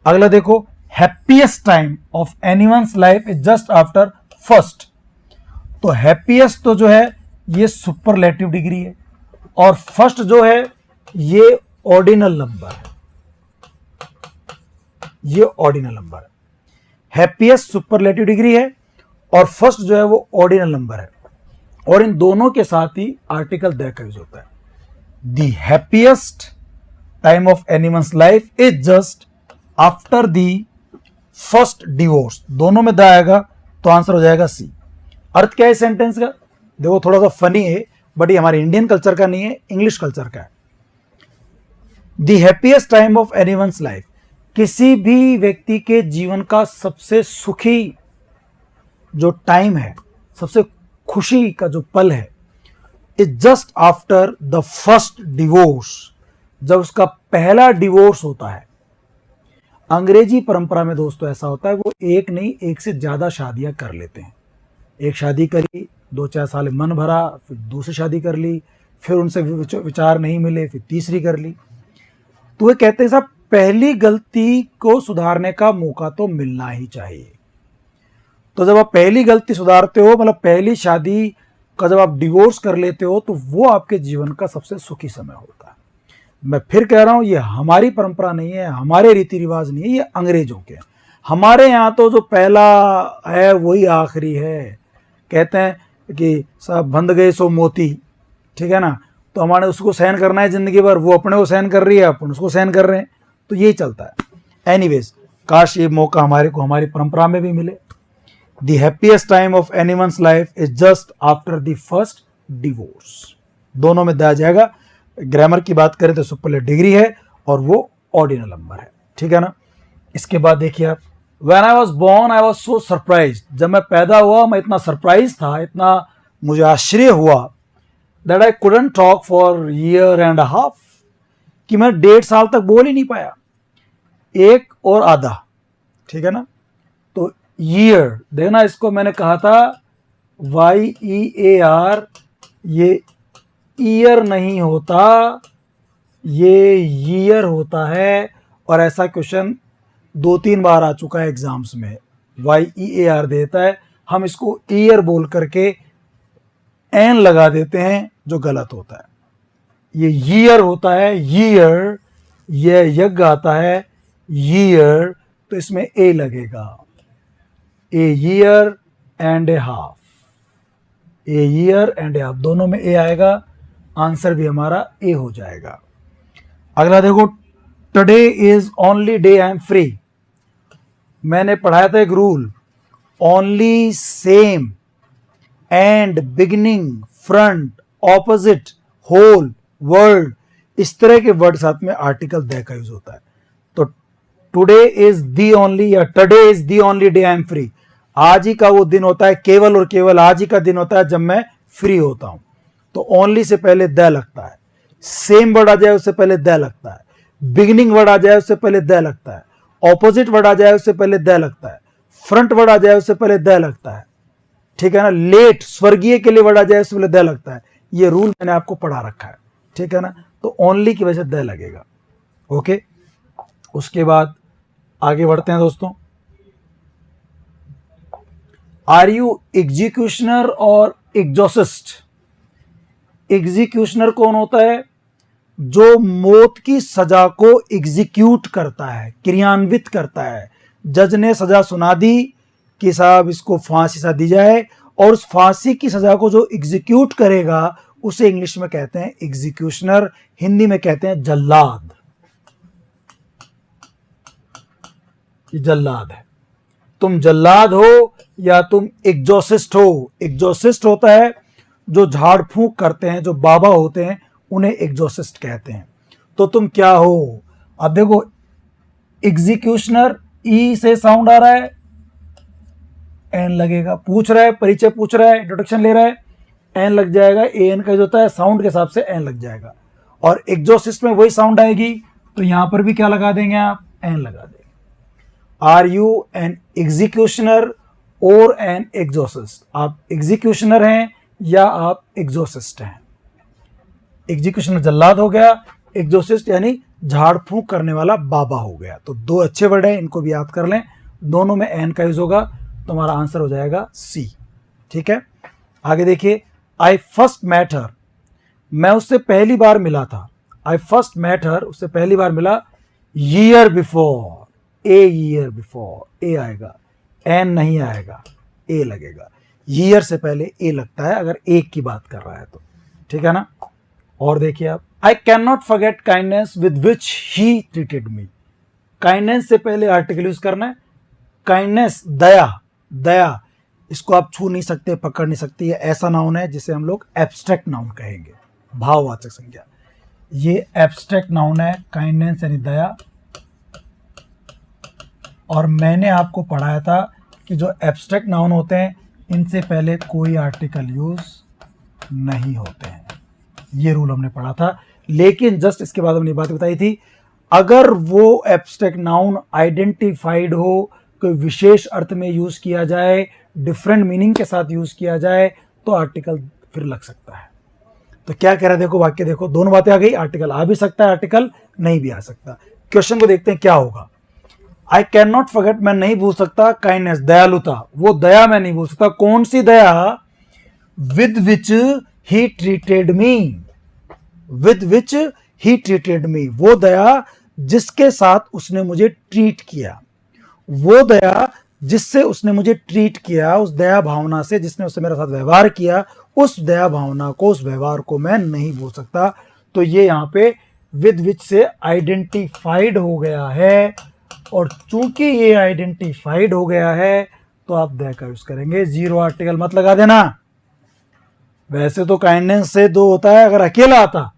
अगला देखो, happiest time of anyone's life is just after first. तो हैप्पीएस्ट तो जो है ये सुपरलेटिव डिग्री है, और फर्स्ट जो है ये ऑर्डिनल नंबर है, ये ऑर्डिनल नंबर है। हैप्पीएस्ट सुपरलेटिव डिग्री है और फर्स्ट जो है वो ऑर्डिनल नंबर है, और इन दोनों के साथ ही आर्टिकल द का यूज होता है। The happiest time of anyone's life is just after the first divorce, दोनों में द आएगा तो आंसर हो जाएगा सी। अर्थ क्या है सेंटेंस का? देखो थोड़ा सा फनी है, बट ये हमारे इंडियन कल्चर का नहीं है, इंग्लिश कल्चर का है। The happiest time of anyone's life, किसी भी व्यक्ति के जीवन का सबसे सुखी जो टाइम है, सबसे खुशी का जो पल है, is just after the first divorce, जब उसका पहला डिवोर्स होता है। अंग्रेजी परंपरा में दोस्तों ऐसा होता है, वो एक नहीं एक से ज्यादा शादियां कर लेते हैं। एक शादी करी, 2-4 साल मन भरा, फिर दूसरी शादी कर ली, फिर उनसे विचार नहीं मिले, फिर तीसरी कर ली। तो वे कहते हैं साहब पहली गलती को सुधारने का मौका तो मिलना ही चाहिए। तो जब आप पहली गलती सुधारते हो, मतलब पहली शादी का जब आप डिवोर्स कर लेते हो, तो वो आपके जीवन का सबसे सुखी समय होता है। मैं फिर कह रहा हूं, ये हमारी परंपरा नहीं है, हमारे रीति रिवाज नहीं है, ये अंग्रेजों के। हमारे यहाँ तो जो पहला है वही आखिरी है। कहते हैं कि साहब बंध गए सो मोती, ठीक है ना, तो हमारे उसको सहन करना है जिंदगी भर, वो अपने को सहन कर रही है, अपन उसको सहन कर रहे हैं, तो यही चलता है। एनीवेज, काश ये मौका हमारे को हमारी परंपरा में भी मिले। The happiest time of anyone's life is just after the first divorce। दोनों में दिया जाएगा। ग्रामर की बात करें तो सुपरलेटिव डिग्री है और वो ऑर्डिनल नंबर है, ठीक है ना। इसके बाद देखिए आप, When I was born I was so surprised। जब मैं पैदा हुआ मैं इतना सरप्राइज था, इतना मुझे आश्चर्य हुआ, that I couldn't talk for year and a half, कि मैं 1.5 साल तक बोल ही नहीं पाया, एक और आधा, ठीक है ना। तो ईयर देखना, इसको मैंने कहा था YEAR, ये ईयर नहीं होता, ये ईयर होता है। और ऐसा क्वेश्चन 2-3 बार आ चुका है एग्जाम्स में, YEAR देता है, हम इसको ईयर बोल करके एन लगा देते हैं, जो गलत होता है। ये ईयर होता है, ईयर, ये यज्ञ आता है ईयर, तो इसमें ए लगेगा, a year and A half, a year and A half, दोनों में ए आएगा, आंसर भी हमारा ए हो जाएगा। अगला देखो, today is only day I am free. मैंने पढ़ाया था एक rule, only, same, end, beginning, front, opposite, whole, world, इस तरह के वर्ड साथ में आर्टिकल द का यूज होता है। तो टुडे इज दी ओनली या today is the only day I am free, आज ही का वो दिन होता है, केवल और केवल आज ही का दिन होता है जब मैं फ्री होता हूं। तो ओनली से पहले द लगता है, सेम वर्ड आ जाए उससे पहले द लगता है, बिगिनिंग वर्ड आ जाए उससे पहले द लगता है, ऑपोजिट वर्ड आ जाए उससे पहले द लगता है, फ्रंट वर्ड आ जाए उससे पहले द लगता है, ठीक है ना। लेट, स्वर्गीय के लिए वर्ड आ जाए उससे पहले द लगता है। ये रूल मैंने आपको पढ़ा रखा है, ठीक है ना। तो ओनली की वजह से द लगेगा, ओके। उसके बाद आगे बढ़ते हैं दोस्तों, आर यू एग्जीक्यूशनर और एग्जॉसिस्ट। एग्जीक्यूशनर कौन होता है? जो मौत की सजा को एग्जीक्यूट करता है, क्रियान्वित करता है। जज ने सजा सुना दी कि साहब इसको फांसी सा दी जाए, और उस फांसी की सजा को जो एग्जीक्यूट करेगा उसे इंग्लिश में कहते हैं एग्जीक्यूशनर, हिंदी में कहते हैं जल्लाद। ये जल्लाद है। तुम जल्लाद हो या तुम एग्जॉसिस्ट हो। एग्जॉसिस्ट होता है जो झाड़ फूंक करते हैं, जो बाबा होते हैं, उन्हें एग्जॉसिस्ट कहते हैं। तो तुम क्या हो? अब देखो, एग्जीक्यूशनर, ई से साउंड आ रहा है, एन लगेगा। पूछ रहा है, परिचय पूछ रहा है, इंट्रोडक्शन ले रहा है, एन लग जाएगा। एन का जो होता है साउंड के हिसाब से एन लग जाएगा। और एग्जॉसिस्ट में वही साउंड आएगी, तो यहां पर भी क्या लगा देंगे आप? एन लगा देंगे। आर यू एन एग्जीक्यूशनर और एन एग्जॉसिस्ट? आप एग्जीक्यूशनर हैं या आप एग्जॉसिस्ट हैं? एग्जीक्यूशनर जल्लाद हो गया, एग्जॉसिस्ट यानी झाड़ फूंक करने वाला बाबा हो गया। तो दो अच्छे वर्ड हैं, इनको भी याद कर लें। दोनों में एन का यूज होगा, तो हमारा आंसर हो जाएगा सी। ठीक है, आगे देखिए, आई फर्स्ट मेट हर। मैं उससे पहली बार मिला था। आई फर्स्ट मेट हर, उससे पहली बार मिला। Year before, a year before, a आएगा, एन नहीं आएगा, ए लगेगा। ईयर से पहले ए लगता है अगर एक की बात कर रहा है तो, ठीक है ना। और देखिए आप, I can not forget kindness with which he treated me. Kindness से पहले आर्टिकल यूज करना है। काइंडनेस, दया, दया, इसको आप छू नहीं सकते, पकड़ नहीं सकते। ये ऐसा नाउन है जिसे हम लोग एब्स्ट्रैक्ट नाउन कहेंगे, भाववाचक संज्ञा। ये एब्स्ट्रैक्ट नाउन है, काइंडनेस यानी दया। और मैंने आपको पढ़ाया था कि जो एब्स्ट्रैक्ट नाउन होते हैं इनसे पहले कोई आर्टिकल यूज नहीं होते हैं। ये रूल हमने पढ़ा था। लेकिन जस्ट इसके बाद हमने बात बताई थी, अगर वो एब्स्ट्रैक्ट नाउन आइडेंटिफाइड हो, कोई विशेष अर्थ में यूज किया जाए, डिफरेंट मीनिंग के साथ यूज किया जाए, तो आर्टिकल फिर लग सकता है। तो क्या कह रहा है, देखो वाक्य देखो, दोनों बातें आ गई, आर्टिकल आ भी सकता है, आर्टिकल नहीं भी आ सकता। क्वेश्चन को देखते हैं क्या होगा। आई कैन नॉट फॉरगेट, मैं नहीं भूल सकता, काइंडनेस, दयालुता, वो दया मैं नहीं भूल सकता। कौन सी दया? With which he treated me, with which he treated me, वो दया जिसके साथ उसने मुझे ट्रीट किया, वो दया जिससे उसने मुझे ट्रीट किया, उस दया भावना से जिसने उससे मेरे साथ व्यवहार किया, उस दया भावना को, उस व्यवहार को मैं नहीं भूल सकता। तो ये यहां पे विद विच से आइडेंटिफाइड हो गया है, और चूंकि ये आइडेंटिफाइड हो गया है तो आप दया का यूज करेंगे, जीरो आर्टिकल मत लगा देना। वैसे तो काइंडनेस से दो होता है, अगर अकेला आता,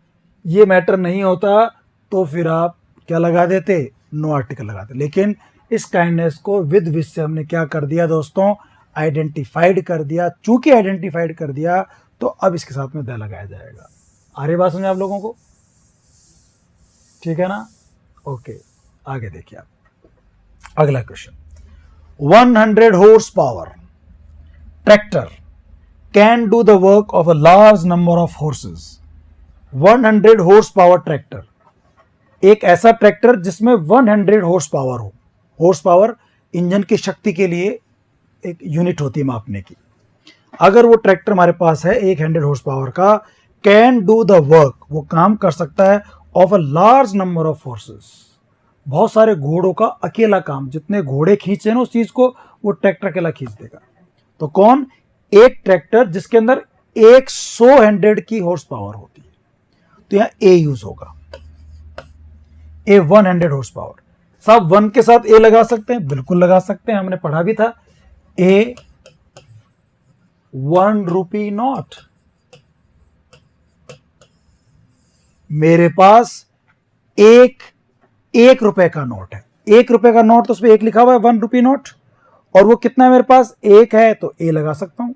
ये मैटर नहीं होता, तो फिर आप क्या लगा देते, नो आर्टिकल लगाते। लेकिन इस काइंडनेस को विद विच से हमने क्या कर दिया दोस्तों, आइडेंटिफाइड कर दिया। चूंकि आइडेंटिफाइड कर दिया तो अब इसके साथ में द लगाया जाएगा। आ रही बात समझे आप लोगों को? ठीक है ना? ओके, आगे देखिए आप अगला question. 100 horse power tractor can do the work of a large number of horses. 100 horse power tractor, एक ऐसा ट्रैक्टर जिसमें 100 हॉर्स पावर हो। हॉर्स पावर इंजन की शक्ति के लिए एक यूनिट होती है मापने की। अगर वो ट्रैक्टर हमारे पास है 100 हॉर्स पावर का, कैन डू द वर्क, वो काम कर सकता है, of a large number of horses, बहुत सारे घोड़ों का अकेला काम, जितने घोड़े खींचे ना उस चीज को, वो ट्रैक्टर अकेला खींच देगा। तो कौन? एक ट्रैक्टर जिसके अंदर 100 की हॉर्स पावर होती है। तो यहां ए यूज होगा, ए 100 हॉर्स पावर। साहब 1 के साथ ए लगा सकते हैं, बिल्कुल लगा सकते हैं, हमने पढ़ा भी था। ए 1 रुपी नोट, मेरे पास एक रुपए का नोट है, 1 रुपए का नोट, तो उसमें 1 लिखा हुआ है, 1 रुपी नोट। और वो कितना है मेरे पास? 1 है तो ए लगा सकता हूं,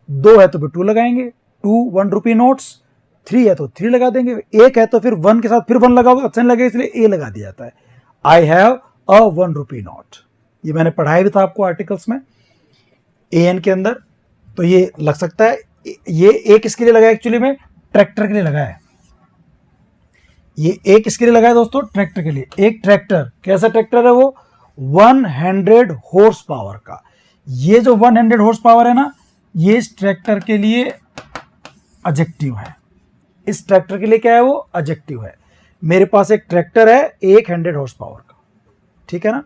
2 है तो फिर 2 लगाएंगे, 2 1 रुपी नोट्स, 3 है तो 3 लगा देंगे, 1 है तो फिर 1 के साथ फिर 1 लगाओगे, अच्छा नहीं लगेगा, इसलिए ए लगा दिया जाता है। I have a 1 rupee note, ये मैंने पढ़ाया भी था आपको आर्टिकल्स में, ए एन के अंदर। तो ये लग सकता है, ये ए किसके लिए लगा है? एक्चुअली में ट्रैक्टर के लिए लगा है। ये ए किसके लिए लगा है दोस्तों? ट्रैक्टर के लिए। एक ट्रैक्टर, कैसा ट्रैक्टर है वो? 100 हॉर्स पावर का। ये जो 100 हॉर्स पावर है ना, ये इस ट्रैक्टर के लिए एडजेक्टिव है। इस ट्रैक्टर के लिए क्या है वो? एडजेक्टिव है। मेरे पास एक ट्रैक्टर है 100 हॉर्स पावर का, ठीक है ना,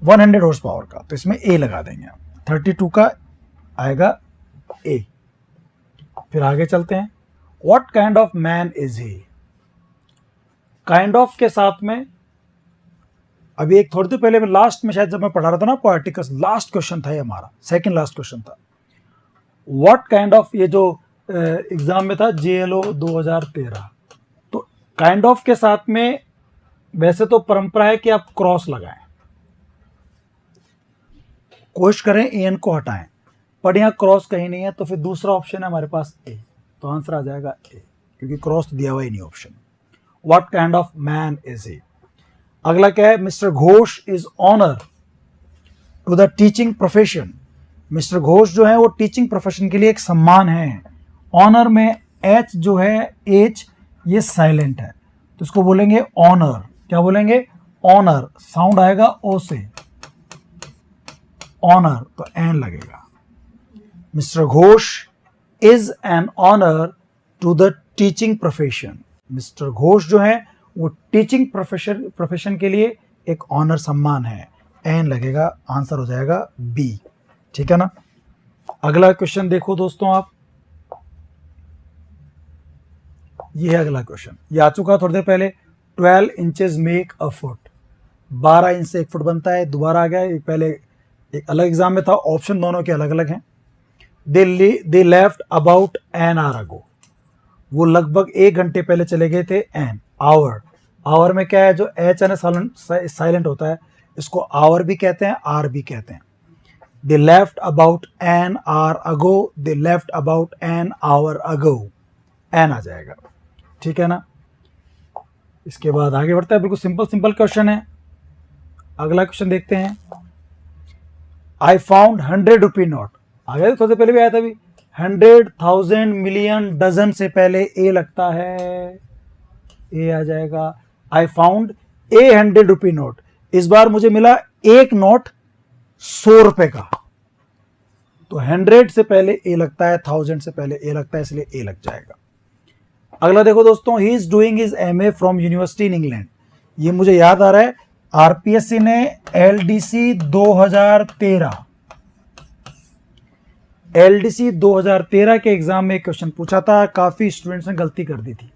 100 हॉर्स पावर का, तो इसमें ए लगा देंगे आप। 32 का आएगा ए। फिर आगे चलते हैं। What kind of man is he? Kind of के साथ में अभी एक थोड़ी देर पहले में लास्ट में शायद जब मैं पढ़ा रहा था ना आपको आर्टिकल्स, लास्ट क्वेश्चन था ये हमारा, सेकंड लास्ट क्वेश्चन था। व्हाट काइंड ऑफ, ये जो एग्जाम में था जेएलओ 2013, तो काइंड ऑफ के साथ में वैसे तो परंपरा है कि आप क्रॉस लगाएं, कोशिश करें एन को हटाएं, पर यहां क्रॉस कहीं नहीं है, तो फिर दूसरा ऑप्शन है हमारे पास ए, तो आंसर आ जाएगा ए, क्योंकि क्रॉस दिया हुआ ही नहीं option. What kind of man is he? अगला क्या है? Mister Ghosh is honour to the teaching profession. Mister Ghosh जो है वो टीचिंग प्रोफेशन के लिए एक सम्मान है। ऑनर में एच जो है, एच ये साइलेंट है, तो इसको बोलेंगे ऑनर। क्या बोलेंगे? ऑनर। साउंड आएगा ओ से, ऑनर, तो एन लगेगा। Mister Ghosh is an honour to the teaching profession. Mister Ghosh जो है वो टीचिंग प्रोफेशन के लिए एक ऑनर सम्मान है, एन लगेगा, आंसर हो जाएगा बी, ठीक है ना। अगला क्वेश्चन देखो दोस्तों आप, ये है अगला क्वेश्चन, ये आ चुका थोड़ी देर पहले। 12 inches make a foot, 12 inch से 1 फुट बनता है, दोबारा आ गया। एक पहले एक अलग एग्जाम में था, ऑप्शन दोनों के अलग अलग हैं। They left about an hour अगो, वो लगभग 1 घंटे पहले चले गए थे। एन, आवर, आवर में क्या है, जो एच है साइलेंट होता है, इसको आवर भी कहते हैं, आर भी कहते हैं। They left about an hour ago, they left about an hour ago, an आ जाएगा, ठीक है ना। इसके बाद आगे बढ़ता है, बिल्कुल सिंपल क्वेश्चन है। अगला क्वेश्चन देखते हैं। आई फाउंड 100 रुपी नोट, आ गया थोड़ी देर पहले भी आया था अभी। 100 रुपी नोट, 100 रुपी 100,000 मिलियन डजन से पहले ए लगता है, ए आ जाएगा। I found a 100 rupee note, इस बार मुझे मिला एक नोट 100 रुपए का, तो 100 से पहले ए लगता है, 1000 से पहले ए लगता है, इसलिए ए लग जाएगा। अगला देखो दोस्तों, he is doing his MA from university in England. ये मुझे याद आ रहा है, आरपीएससी ने एलडीसी 2013 के एग्जाम में एक क्वेश्चन पूछा था, काफी स्टूडेंट्स ने गलती कर दी थी।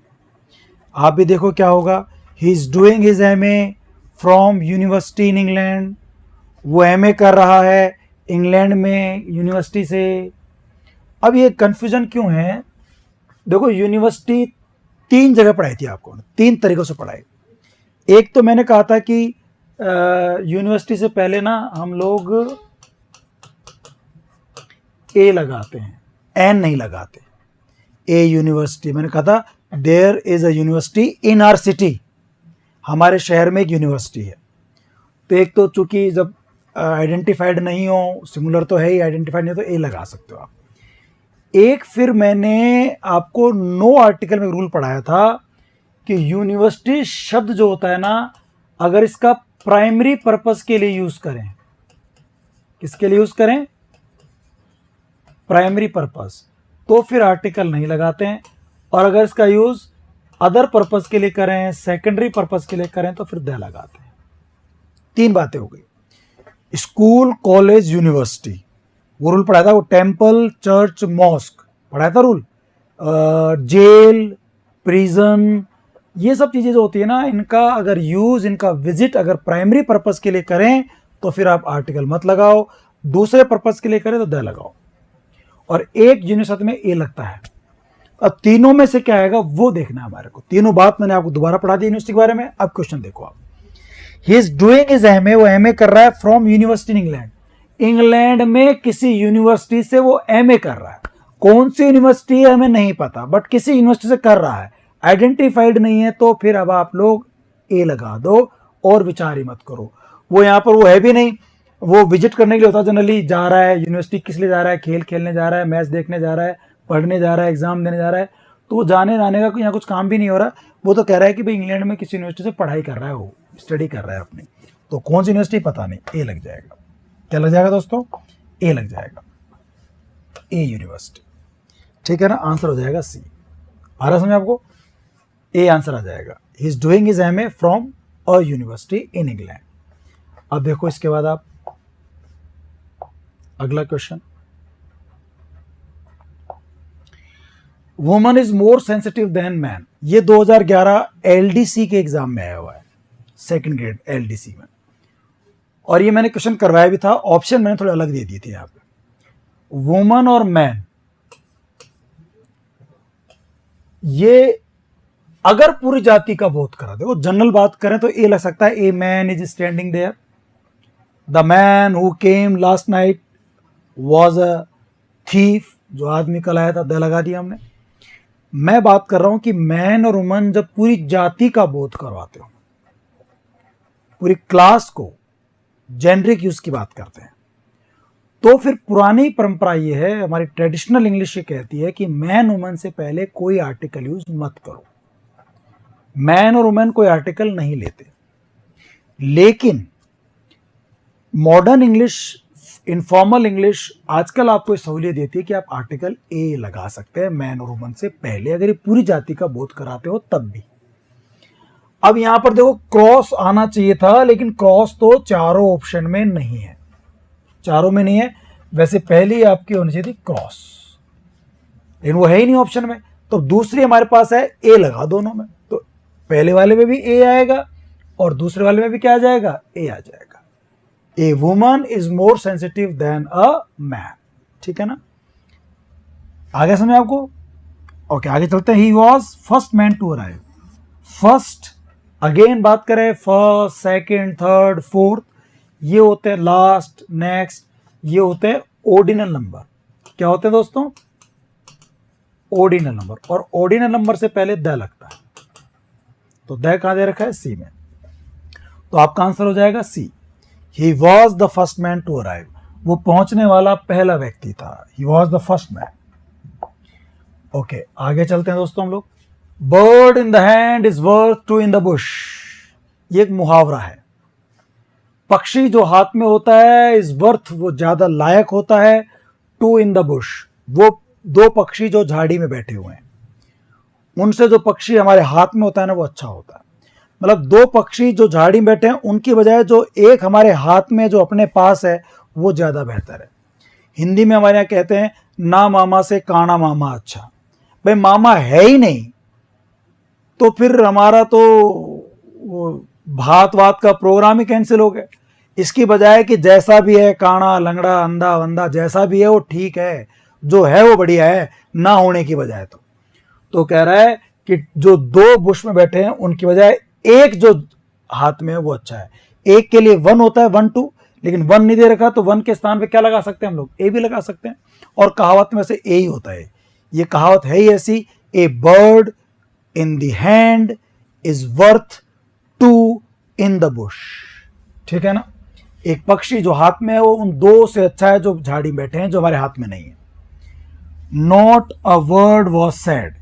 आप भी देखो क्या होगा, he is doing his MA from university in England, वो एमए कर रहा है इंग्लैंड में यूनिवर्सिटी से। अब ये कंफ्यूजन क्यों है, देखो यूनिवर्सिटी 3 जगह पढ़ाई थी आपको, 3 तरीकों से पढ़ाई। एक तो मैंने कहा था कि यूनिवर्सिटी से पहले ना हम लोग ए लगाते हैं, एन नहीं लगाते, ए यूनिवर्सिटी। मैंने कहा था there is a university in our city, हमारे शहर में एक यूनिवर्सिटी है। तो एक तो चूंकि जब आइडेंटिफाइड नहीं हो, सिंगुलर तो है ही, आइडेंटिफाइड नहीं तो ए लगा सकते हो आप। एक फिर मैंने आपको नो आर्टिकल में रूल पढ़ाया था कि यूनिवर्सिटी शब्द जो होता है ना, अगर इसका प्राइमरी पर्पस के लिए यूज करें, किसके लिए यूज करें, प्राइमरी पर्पस, तो फिर आर्टिकल नहीं लगाते हैं। और अगर इसका यूज अदर पर्पस के लिए करें, सेकेंडरी पर्पस के लिए करें, तो फिर द लगाते हैं। 3 बातें हो गई, स्कूल, कॉलेज, यूनिवर्सिटी, वो रूल पढ़ाया था, वो टेम्पल, चर्च, मॉस्क पढ़ाया था रूल। जेल, प्रिजन, ये सब चीजें जो होती है ना, इनका अगर यूज, इनका विजिट अगर प्राइमरी पर्पस के लिए करें तो फिर आप आर्टिकल मत लगाओ, दूसरे पर्पस के लिए करें तो द लगाओ। और एक यूनिवर्सिटी में ए लगता है। अब तीनों में से क्या आएगा वो देखना है हमारे को। तीनों बात मैंने आपको दोबारा पढ़ा दी यूनिवर्सिटी के बारे में। अब क्वेश्चन देखो आप, he is doing his MA, वो एमए कर रहा है from university in England, England में किसी यूनिवर्सिटी से वो एमए कर रहा है। कौन सी यूनिवर्सिटी है हमें नहीं पता, बट किसी यूनिवर्सिटी से कर रहा है, आइडेंटिफाइड नहीं है, तो फिर अब आप लोग ए लगा दो और विचार ही मत करो। वो यहाँ पर वो है भी नहीं, वो विजिट करने के लिए होता है, जनरली जा रहा है यूनिवर्सिटी, किस लिए जा रहा है, खेल खेलने जा रहा है, मैच देखने जा रहा है, पढ़ने जा रहा है, एग्जाम देने जा रहा है, तो वो जाने आने का यहाँ कुछ काम भी नहीं हो रहा। वो तो कह रहा है कि भाई इंग्लैंड में किसी यूनिवर्सिटी से पढ़ाई कर रहा है, वो स्टडी कर रहा है अपनी, तो कौन सी यूनिवर्सिटी पता नहीं, ए लग जाएगा। क्या लग जाएगा दोस्तों, ए लग जाएगा, ए यूनिवर्सिटी, ठीक है ना। आंसर हो जाएगा सी। आ रहा समझ आपको, ए आंसर आ जाएगा। He is doing his MA from a university in England. अब देखो इसके बाद आप अगला question, woman is more sensitive then man. ये 2011 एलडीसी के एग्जाम में आया हुआ है, 2nd ग्रेड एलडीसी में, और ये मैंने क्वेश्चन करवाया भी था, ऑप्शन मैंने थोड़े अलग दे दिए थे यहाँ पे। वुमन और मैन, ये अगर पूरी जाति का बोध करा दे, वो जनरल बात करें तो ए लग सकता है, a man is standing there, the man who came last night was a thief, जो आदमी कल आया था, द लगा दिया हमने। मैं बात कर रहा हूं कि मैन और वुमन जब पूरी जाति का बोध करवाते हो, पूरी क्लास को, जेनरिक यूज की बात करते हैं, तो फिर पुरानी परंपरा ये है, हमारी ट्रेडिशनल इंग्लिश ये कहती है कि मैन वुमन से पहले कोई आर्टिकल यूज मत करो। मैन और वुमन कोई आर्टिकल नहीं लेते, लेकिन मॉडर्न इंग्लिश, इनफॉर्मल इंग्लिश आजकल आपको सहूलियत देती है कि आप आर्टिकल ए लगा सकते हैं मैन और वुमन से पहले, अगर ये पूरी जाति का बोध कराते हो तब भी। अब यहां पर देखो क्रॉस आना चाहिए था, लेकिन क्रॉस तो चारों ऑप्शन में नहीं है, चारों में नहीं है। वैसे पहली आपकी होनी चाहिए थी क्रॉस, लेकिन वो है ही नहीं ऑप्शन में, तो दूसरी हमारे पास है ए लगा दोनों में, तो पहले वाले में भी ए आएगा और दूसरे वाले में भी क्या आ जाएगा, ए आ जाएगा। A woman is more sensitive then a man, ठीक है ना। आगे समझ आपको, ओके आगे चलते हैं। He was first man to arrive. First, again बात करें, फर्स्ट, सेकेंड, थर्ड, फोर्थ, ये होते हैं लास्ट, नेक्स्ट, ये होते हैं ऑर्डिनल नंबर। क्या होते हैं दोस्तों, ऑर्डिनल नंबर, और ऑर्डिनल नंबर से पहले द लगता है, तो द कहां दे रखा है, सी में, तो आपका आंसर हो जाएगा see. He was the first man to arrive, वो पहुंचने वाला पहला व्यक्ति था, he was the first man. Okay, आगे चलते हैं दोस्तों हम लोग। Bird in the hand is worth two in the bush, ये एक मुहावरा है। पक्षी जो हाथ में होता है इज वर्थ, वो ज्यादा लायक होता है, टू इन द बुश, वो दो पक्षी जो झाड़ी में बैठे हुए हैं उनसे जो पक्षी हमारे हाथ में होता है ना वो अच्छा होता है। मतलब दो पक्षी जो झाड़ी में बैठे हैं उनकी बजाय जो एक हमारे हाथ में जो अपने पास है वो ज्यादा बेहतर है। हिंदी में हमारे यहाँ कहते हैं ना मामा से काना मामा अच्छा। भाई मामा है ही नहीं तो फिर हमारा तो वो भात वात का प्रोग्राम ही कैंसिल हो गया। इसकी बजाय कि जैसा भी है, काना लंगड़ा अंधा वंदा जैसा भी है वो ठीक है, जो है वो बढ़िया है, ना होने की बजाय। तो कह रहा है कि जो दो बुश में बैठे हैं उनकी बजाय एक जो हाथ में है वो अच्छा है। एक के लिए वन होता है, 1 2, लेकिन वन नहीं दे रखा तो वन के स्थान पे क्या लगा सकते हैं हम लोग, ए भी लगा सकते हैं। और कहावत में से ए ही होता है, ये कहावत है ही ऐसी, a bird in the hand is worth 2 in the bush. ठीक है ना, एक पक्षी जो हाथ में है वो उन दो से अच्छा है जो झाड़ी में बैठे हैं, जो हमारे हाथ में नहीं है। Not a word was said,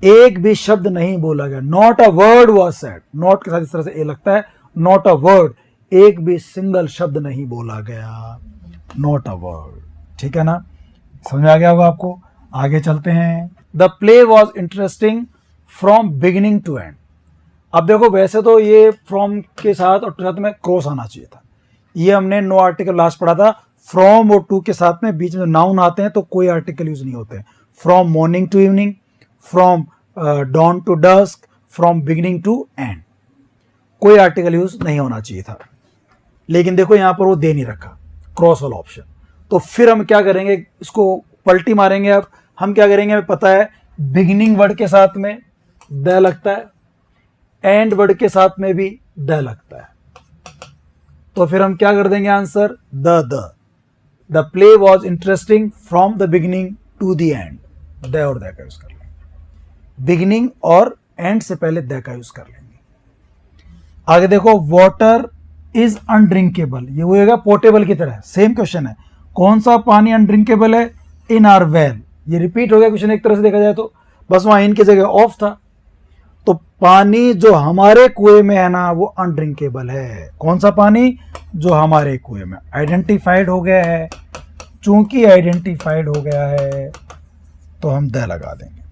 एक भी शब्द नहीं बोला गया। Not a word was said, not के साथ इस तरह से ए लगता है, नॉट अ वर्ड, एक भी सिंगल शब्द नहीं बोला गया, नॉट अ वर्ड। ठीक है ना, समझ में आ गया होगा आपको। आगे चलते हैं। The play was interesting from beginning to end. अब देखो वैसे तो ये फ्रॉम के साथ और साथ में क्रॉस आना चाहिए था, ये हमने नो आर्टिकल लास्ट पढ़ा था। फ्रॉम और टू के साथ में बीच में नाउन आते हैं तो कोई आर्टिकल यूज नहीं होते। From morning to evening, from dawn to dusk, from beginning to end, कोई आर्टिकल यूज नहीं होना चाहिए था। लेकिन देखो यहां पर वो दे नहीं रखा, क्रॉस वाला ऑप्शन। तो फिर हम क्या करेंगे, इसको पलटी मारेंगे। अब हम क्या करेंगे, हमें पता है बिगिनिंग वर्ड के साथ में द लगता है, एंड वर्ड के साथ में भी द लगता है, तो फिर हम क्या कर देंगे answer the play was interesting from the beginning to the end, the और द का यूज कर लेंगे। बिगिनिंग और एंड से पहले द का यूज कर लेंगे। आगे देखो, वाटर इज अनड्रिंकेबल, ये होगा पोर्टेबल की तरह, सेम क्वेश्चन है। कौन सा पानी अनड्रिंकेबल है, इन आर वेल, ये रिपीट हो गया क्वेश्चन एक तरह से देखा जाए तो, बस वहां इन की जगह ऑफ था। तो पानी जो हमारे कुएं में है ना वो अनड्रिंकेबल है। कौन सा पानी, जो हमारे कुएं में आइडेंटिफाइड हो गया है। चूंकि आइडेंटिफाइड हो गया है तो हम द लगा देंगे।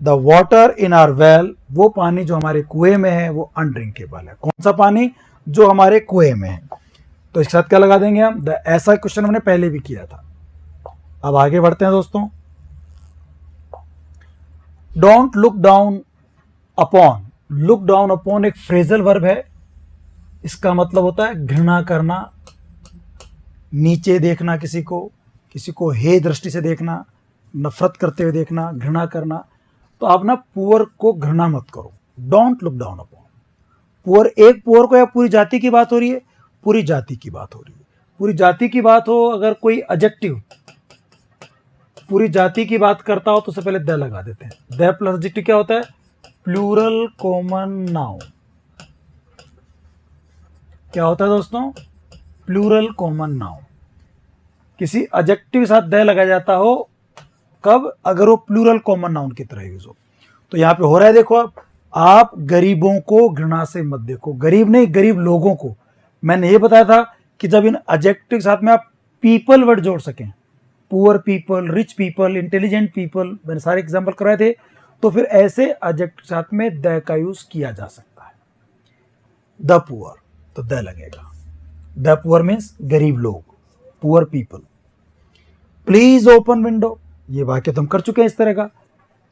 The water in are well, वो पानी जो हमारे कुएं में है वो अनड्रिंकेबल है। कौन सा पानी, जो हमारे कुएं में है। तो इसके साथ क्या लगा देंगे हम, द। ऐसा क्वेश्चन हमने पहले भी किया था। अब आगे बढ़ते हैं दोस्तों। Don't look down upon, look down upon एक फ्रेजल वर्ब है। इसका मतलब होता है घृणा करना, नीचे देखना, किसी को हे दृष्टि से देखना, नफरत करते हुए देखना, घृणा करना। तो आप ना पुअर को घृणा मत करो, don't look down upon. Poor, एक पुअर को या पूरी जाति की बात हो रही है, पूरी जाति की बात हो रही है। पूरी जाति की बात हो, अगर कोई एडजेक्टिव पूरी जाति की बात करता हो तो उससे पहले द लगा देते हैं। द प्लस एडजेक्टिव क्या होता है, प्लूरल कॉमन नाउन। क्या होता है दोस्तों, प्लूरल कॉमन नाउन। किसी एडजेक्टिव के साथ द लगाया जाता हो, कब, अगर वो प्लूरल कॉमन नाउन की तरह यूज हो। तो यहां पे हो रहा है, देखो आप गरीबों को घृणा से मत देखो, गरीब नहीं, गरीब लोगों को। मैंने ये बताया था कि जब इन एडजेक्टिव के साथ में आप पीपल वर्ड जोड़ सकें, poor people, rich people, intelligent people, मैंने सारे एग्जाम्पल कराए थे, तो फिर ऐसे एडजेक्टिव के साथ में द का यूज किया जा सकता है। द पुअर, तो द लगेगा। द पुअर मीन्स गरीब लोग, poor people. Please open window, ये वाक्य तो हम कर चुके हैं इस तरह का।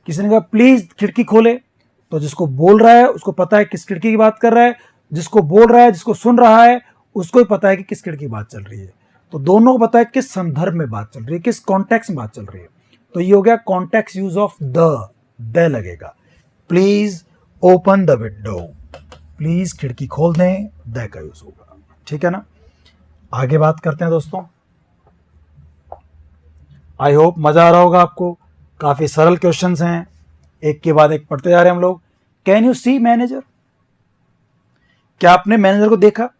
किसी ने कहा प्लीज खिड़की खोले, तो जिसको बोल रहा है उसको पता है किस खिड़की की बात कर रहा है, जिसको बोल रहा है, जिसको सुन रहा है उसको ही पता है कि किस खिड़की की बात चल रही है। तो दोनों को पता है किस संदर्भ में बात चल रही है, किस कॉन्टेक्स्ट में बात चल रही है। तो ये हो गया कॉन्टेक्स्ट यूज ऑफ द लगेगा। Please open the window, please खिड़की खोल दें, द का यूज होगा। ठीक है ना, आगे बात करते हैं दोस्तों। आई होप मजा आ रहा होगा आपको, काफी सरल क्वेश्चंस हैं, एक के बाद एक पढ़ते जा रहे हैं हम लोग। कैन यू सी मैनेजर, क्या आपने मैनेजर को देखा?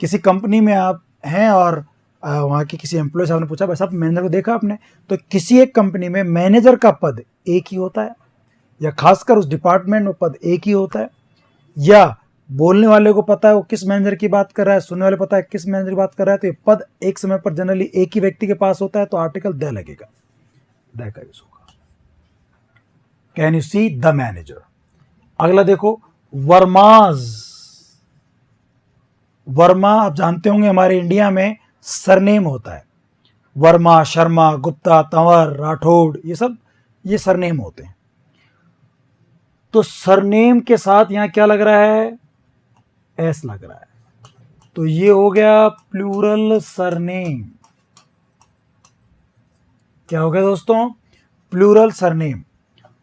किसी कंपनी में आप हैं और वहाँ के किसी एम्प्लॉय साहब ने पूछा, भाई साहब मैनेजर को देखा आपने? तो किसी एक कंपनी में मैनेजर का पद एक ही होता है, या खासकर उस डिपार्टमेंट में पद एक ही होता है, या बोलने वाले को पता है वो किस मैनेजर की बात कर रहा है, सुनने वाले पता है किस मैनेजर की बात कर रहा है, तो ये पद एक समय पर जनरली एक ही व्यक्ति के पास होता है, तो आर्टिकल द लगेगा, द का यूज होगा। Can you see the manager. अगला देखो वर्माज। वर्मा आप जानते होंगे हमारे इंडिया में सरनेम होता है, वर्मा, शर्मा, गुप्ता, तंवर, राठौड़, ये सब ये सरनेम होते हैं। तो सरनेम के साथ यहां क्या लग रहा है? एस लग रहा है, तो ये हो गया प्लूरल सरनेम। क्या हो गया दोस्तों? Plural surname.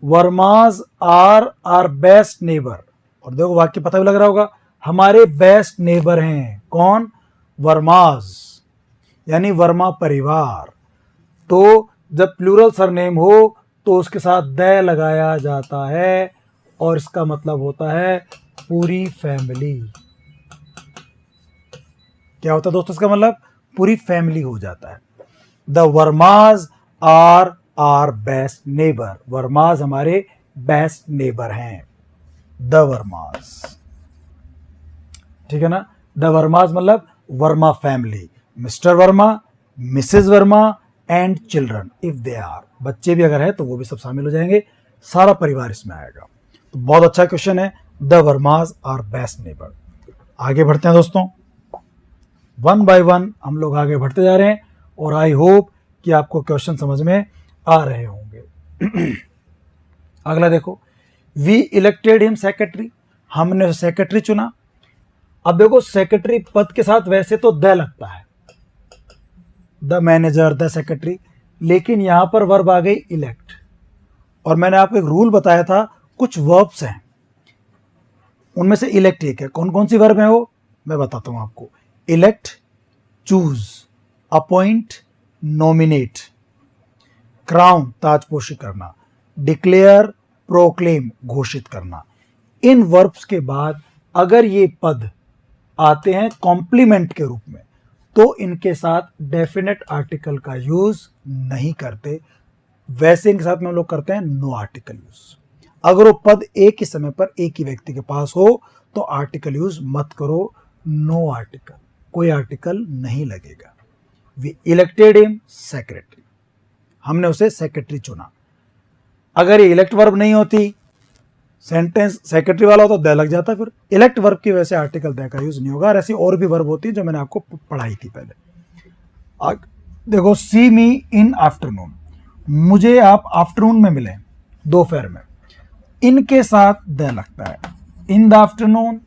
Vermas are best neighbor. और देखो वाक्य पता भी लग रहा होगा, हमारे बेस्ट नेबर हैं कौन? वर्माज, यानी वर्मा परिवार। तो जब प्लूरल सरनेम हो तो उसके साथ द लगाया जाता है, और इसका मतलब होता है पूरी फैमिली। क्या होता है दोस्तों इसका मतलब? पूरी फैमिली हो जाता है। The Vermas are best neighbor. Vermas हमारे बेस्ट नेबर हैं, द वर्माज। ठीक है ना? द वर्माज मतलब Verma family, Mr Verma, Mrs Verma and children if they are. बच्चे भी अगर है तो वो भी सब शामिल हो जाएंगे, सारा परिवार इसमें आएगा। तो बहुत अच्छा क्वेश्चन है, the Vermas are best neighbour. आगे बढ़ते हैं दोस्तों, वन बाय वन हम लोग आगे बढ़ते जा रहे हैं, और आई होप कि आपको क्वेश्चन समझ में आ रहे होंगे। अगला देखो, वी इलेक्टेड हिम सेक्रेटरी। हमने सेक्रेटरी चुना। अब देखो सेक्रेटरी पद के साथ वैसे तो द लगता है, द मैनेजर, द सेक्रेटरी, लेकिन यहां पर वर्ब आ गई इलेक्ट। और मैंने आपको एक रूल बताया था, कुछ वर्ब्स हैं उनमें से इलेक्ट एक है। कौन कौन सी वर्ब है वो मैं बताता हूं आपको। Elect, choose, appoint, nominate, crown ताजपोशी करना, डिक्लेयर, प्रोक्लेम घोषित करना। इन वर्ब्स के बाद अगर ये पद आते हैं कॉम्प्लीमेंट के रूप में तो इनके साथ डेफिनेट आर्टिकल का यूज नहीं करते, वैसे इनके साथ में हम लोग करते हैं नो आर्टिकल यूज। अगर वो पद एक ही समय पर एक ही व्यक्ति के पास हो तो आर्टिकल यूज मत करो, नो आर्टिकल, कोई आर्टिकल नहीं लगेगा। वी इलेक्टेड हिम सेक्रेटरी, हमने उसे सेक्रेटरी चुना। अगर ये इलेक्ट वर्ब नहीं होती, सेंटेंस सेक्रेटरी वाला हो तो द लग जाता, फिर इलेक्ट वर्ब की वजह से आर्टिकल द का यूज नहीं होगा। और ऐसी और भी वर्ब होती है जो मैंने आपको पढ़ाई थी पहले। देखो, सी मी इन आफ्टरनून, मुझे आप आफ्टरनून में मिले, दोपहर में, इनके साथ द लगता है। In the afternoon,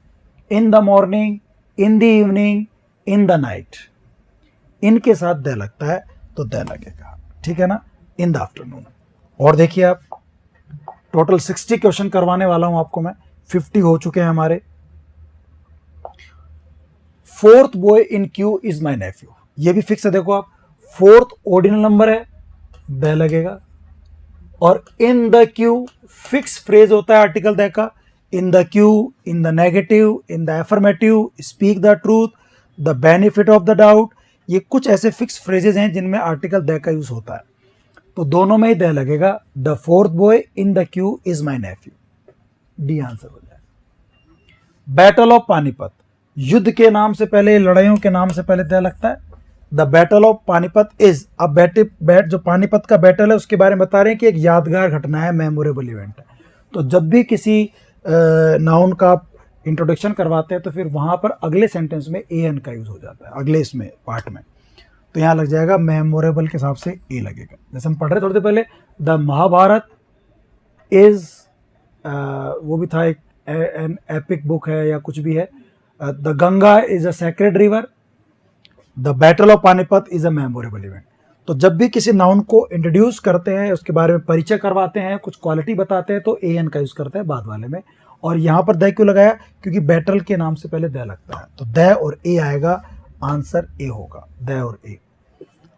in the morning, in the evening, in the night, इनके साथ द लगता है तो द लगेगा। ठीक है ना? In the afternoon. और देखिए आप, टोटल 60 क्वेश्चन करवाने वाला हूं आपको मैं, 50 हो चुके हैं हमारे। Fourth boy in queue is my nephew, ये भी फिक्स है। देखो आप, फोर्थ ऑर्डिनल नंबर है, द लगेगा। और in the queue fix phrase होता है आर्टिकल द का। In the queue, in the negative, in the affirmative, speak the truth, the benefit of the doubt, ये कुछ ऐसे फिक्स फ्रेजेस हैं जिनमें आर्टिकल द का यूज होता है, तो दोनों में ही द लगेगा। The fourth boy in the queue is my nephew, D answer हो जाए। बैटल ऑफ पानीपत, युद्ध के नाम से पहले, लड़ाइयों के नाम से पहले द लगता है। The battle of Panipat is, अब जो पानीपत का बैटल है उसके बारे में बता रहे हैं कि एक यादगार घटना है, मेमोरेबल इवेंट है। तो जब भी किसी नाउन का इंट्रोडक्शन करवाते हैं तो फिर वहां पर अगले सेंटेंस में ए एन का यूज हो जाता है, अगले इसमें पार्ट में, तो यहाँ लग जाएगा मेमोरेबल के हिसाब से ए लगेगा। जैसे हम पढ़ रहे थोड़ी देर पहले, द महाभारत इज, वो भी था एक एन एपिक बुक है या कुछ भी है। The Ganga is a sacred river, the battle of Panipat is a memorable event. तो जब भी किसी नाउन को इंट्रोड्यूस करते हैं, उसके बारे में परिचय करवाते हैं, कुछ क्वालिटी बताते हैं, तो ए एन का यूज करते हैं बाद वाले में। और यहाँ पर द क्यों लगाया? क्योंकि बैटल के नाम से पहले द लगता है, तो द और ए आएगा, आंसर ए होगा, द और ए।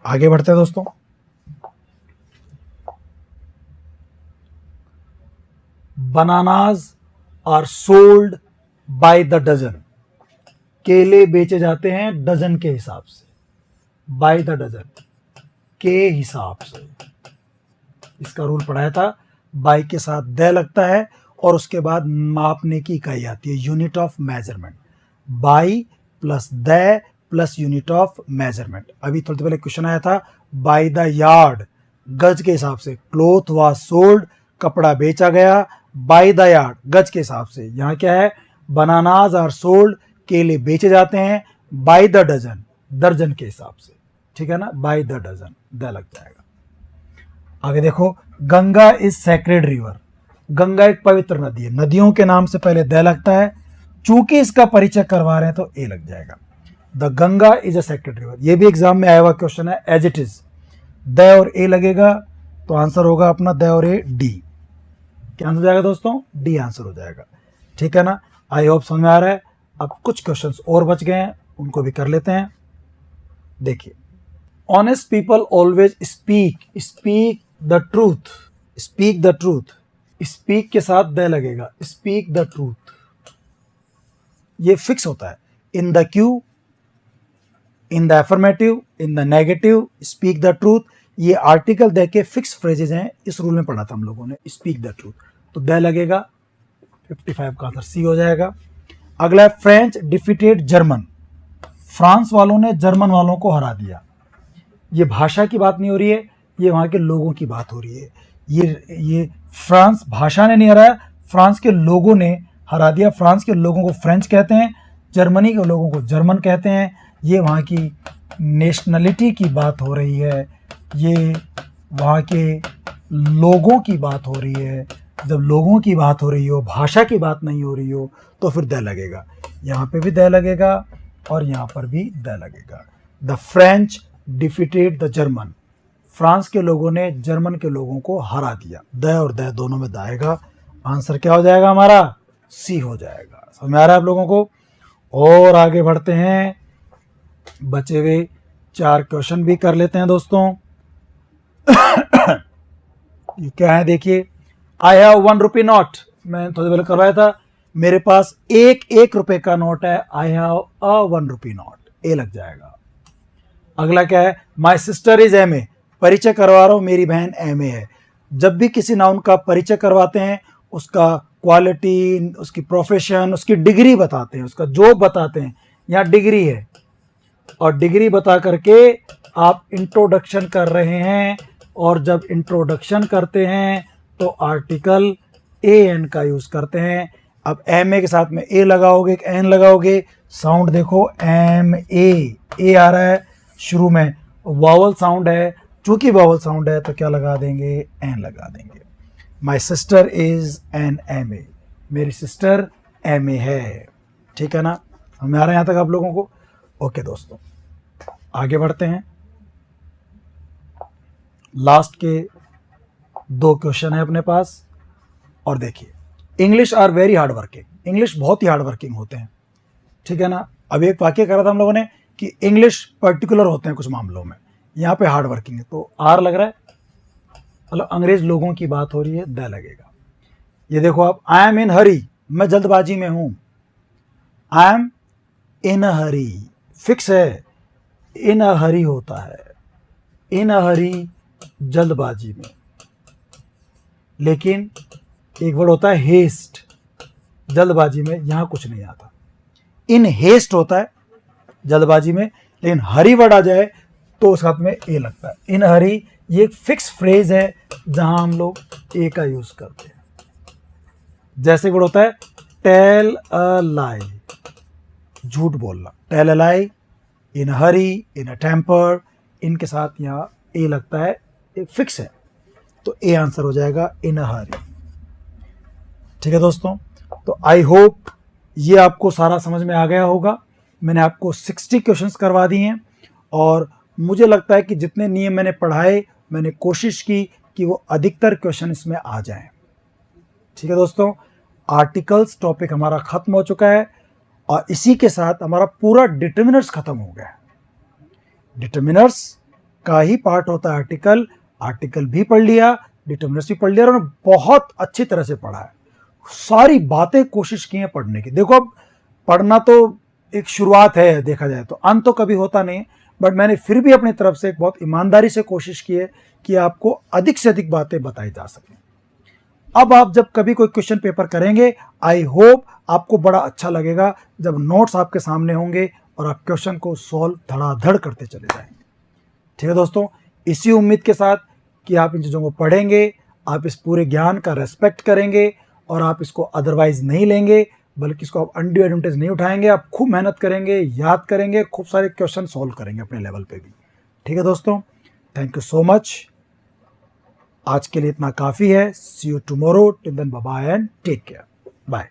आगे बढ़ते हैं दोस्तों, bananas are sold by the dozen, केले बेचे जाते हैं डजन के हिसाब से। बाय द डजन के हिसाब से। इसका रूल पढ़ाया था, बाय के साथ द लगता है और उसके बाद मापने की इकाई आती है unit of measurement. By plus the plus unit of measurement. अभी थोड़ी देर पहले क्वेश्चन आया था बाय द यार्ड, गज के हिसाब से। क्लोथ वाज सोल्ड, कपड़ा बेचा गया, बाय द यार्ड गज के हिसाब से। यहाँ क्या है, बनानाज आर सोल्ड, केले बेचे जाते हैं, बाय द डजन दर्जन के हिसाब से, ठीक है ना, बाय द डजन द लग जाएगा। आगे देखो, Ganga is sacred river, Ganga एक पवित्र नदी है, नदियों के नाम से पहले द लगता है, चूंकि इसका परिचय करवा रहे हैं तो ए लग जाएगा। The Ganga is a sacred river, ये भी एग्जाम में आया हुआ क्वेश्चन है, एज इट इज। द और ए लगेगा तो आंसर होगा अपना द और ए डी। क्या आंसर हो जाएगा दोस्तों, डी आंसर हो जाएगा, ठीक है ना। आई होप समझ में आ रहा है। अब कुछ क्वेश्चंस और बच गए हैं, उनको भी कर लेते हैं। देखिए, honest people always speak the truth, speak the truth, speak के साथ द लगेगा, स्पीक द ट्रूथ, ये फिक्स होता है। इन the queue, in the affirmative, in the negative, speak the truth, ये आर्टिकल द के फिक्स फ्रेजेज हैं। इस रूल में पढ़ा था हम लोगों ने, स्पीक द ट्रूथ, तो द लगेगा। 55 का आंसर सी हो जाएगा। अगला है फ्रेंच डिफीटेड जर्मन, फ्रांस वालों ने जर्मन वालों को हरा दिया। ये भाषा की बात नहीं हो रही है, ये वहाँ के लोगों की बात हो रही है। ये फ्रांस भाषा ने नहीं हराया, फ्रांस के लोगों ने हरा दिया। फ्रांस के लोगों को फ्रेंच कहते हैं, जर्मनी के लोगों को जर्मन कहते हैं। ये वहाँ की नेशनलिटी की बात हो रही है, ये वहाँ के लोगों की बात हो रही है। जब लोगों की बात हो रही हो, भाषा की बात नहीं हो रही हो, तो फिर द लगेगा। यहाँ पे भी द लगेगा और यहाँ पर भी द लगेगा। The French defeated the German, France के लोगों ने जर्मन के लोगों को हरा दिया। द और द दोनों में द आएगा। आंसर क्या हो जाएगा हमारा, सी हो जाएगा। समझ में आ रहा है आप लोगों को। और आगे बढ़ते हैं, बचे हुए 4 क्वेश्चन भी कर लेते हैं दोस्तों। ये क्या है देखिए, आई हैव 1 रुपी नोट, मैंने थोड़ी पहले करवाया था, मेरे पास एक रुपए का नोट है। I have a 1 rupee note, ए लग जाएगा। अगला क्या है, my sister is M A, परिचय करवा रहा हूं, मेरी बहन एम ए है। जब भी किसी नाउन का परिचय करवाते हैं, उसका क्वालिटी, उसकी प्रोफेशन, उसकी डिग्री बताते हैं, उसका जॉब बताते हैं। यहाँ डिग्री है और डिग्री बता करके आप इंट्रोडक्शन कर रहे हैं, और जब इंट्रोडक्शन करते हैं तो आर्टिकल ए एन का यूज करते हैं। अब एम ए के साथ में ए लगाओगे, एन लगाओगे, साउंड देखो एम ए आ रहा है शुरू में, वावल साउंड है, चूंकि वावल साउंड है तो क्या लगा देंगे, एन लगा देंगे। My sister is an M A, मेरी सिस्टर एम ए है, ठीक है ना। हमें आ रहा है यहाँ तक आप लोगों को। ओके दोस्तों, आगे बढ़ते हैं। लास्ट के 2 क्वेश्चन है अपने पास। और देखिए, English are very hard working, English बहुत ही हार्ड वर्किंग होते हैं, ठीक है ना। अभी एक वाक्य करा था हम लोगों ने कि इंग्लिश पर्टिकुलर होते हैं कुछ मामलों में, यहाँ पे हार्ड वर्किंग है, तो आर लग रहा है, मतलब अंग्रेज लोगों की बात हो रही है, द लगेगा। ये देखो आप, आई एम इन हरी, मैं जल्दबाजी में हूं। I am in a Hari fix है, इन अ हरी होता है, इन अ हरी जल्दबाजी में। लेकिन एक वर्ड होता है हेस्ट, जल्दबाजी में, यहां कुछ नहीं आता। इन हेस्ट होता है जल्दबाजी में, लेकिन हरी वर्ड आ जाए तो उस हाथ में ए लगता है। इन हरी ये एक फिक्स फ्रेज है जहां हम लोग ए का यूज करते हैं। जैसे वर्ड होता है टेल अ लाई, झूठ बोलना, tell a lie, in Hari, in a temper, इनके साथ यहाँ ए लगता है, एक फिक्स है, तो ए आंसर हो जाएगा इन अ हरी, ठीक है दोस्तों। तो आई होप ये आपको सारा समझ में आ गया होगा। मैंने आपको 60 क्वेश्चंस करवा दिए हैं, और मुझे लगता है कि जितने नियम मैंने पढ़ाए, मैंने कोशिश की कि वो अधिकतर क्वेश्चन इसमें आ जाएं, ठीक है दोस्तों। आर्टिकल्स टॉपिक हमारा खत्म हो चुका है, और इसी के साथ हमारा पूरा डिटर्मिनर्स खत्म हो गया है। डिटर्मिनर्स का ही पार्ट होता है आर्टिकल, आर्टिकल भी पढ़ लिया, डिटर्मिनर्स भी पढ़ लिया, और बहुत अच्छी तरह से पढ़ा है। सारी बातें कोशिश की है पढ़ने की। देखो, अब पढ़ना तो एक शुरुआत है, देखा जाए तो अंत तो कभी होता नहीं, बट मैंने फिर भी अपनी तरफ से बहुत ईमानदारी से कोशिश की है कि आपको अधिक से अधिक बातें बताई जा सकें। अब आप जब कभी कोई क्वेश्चन पेपर करेंगे, आई होप आपको बड़ा अच्छा लगेगा जब नोट्स आपके सामने होंगे और आप क्वेश्चन को सॉल्व धड़ाधड़ करते चले जाएंगे। ठीक है दोस्तों, इसी उम्मीद के साथ कि आप इन चीज़ों को पढ़ेंगे, आप इस पूरे ज्ञान का रेस्पेक्ट करेंगे और आप इसको अदरवाइज नहीं लेंगे, बल्कि इसको आप अनड्यू एडवांटेज नहीं उठाएंगे। आप खूब मेहनत करेंगे, याद करेंगे, खूब सारे क्वेश्चन सॉल्व करेंगे अपने लेवल पे भी। ठीक है दोस्तों, थैंक यू सो मच। आज के लिए इतना काफ़ी है। See you tomorrow. Till then bye bye and take care. Bye.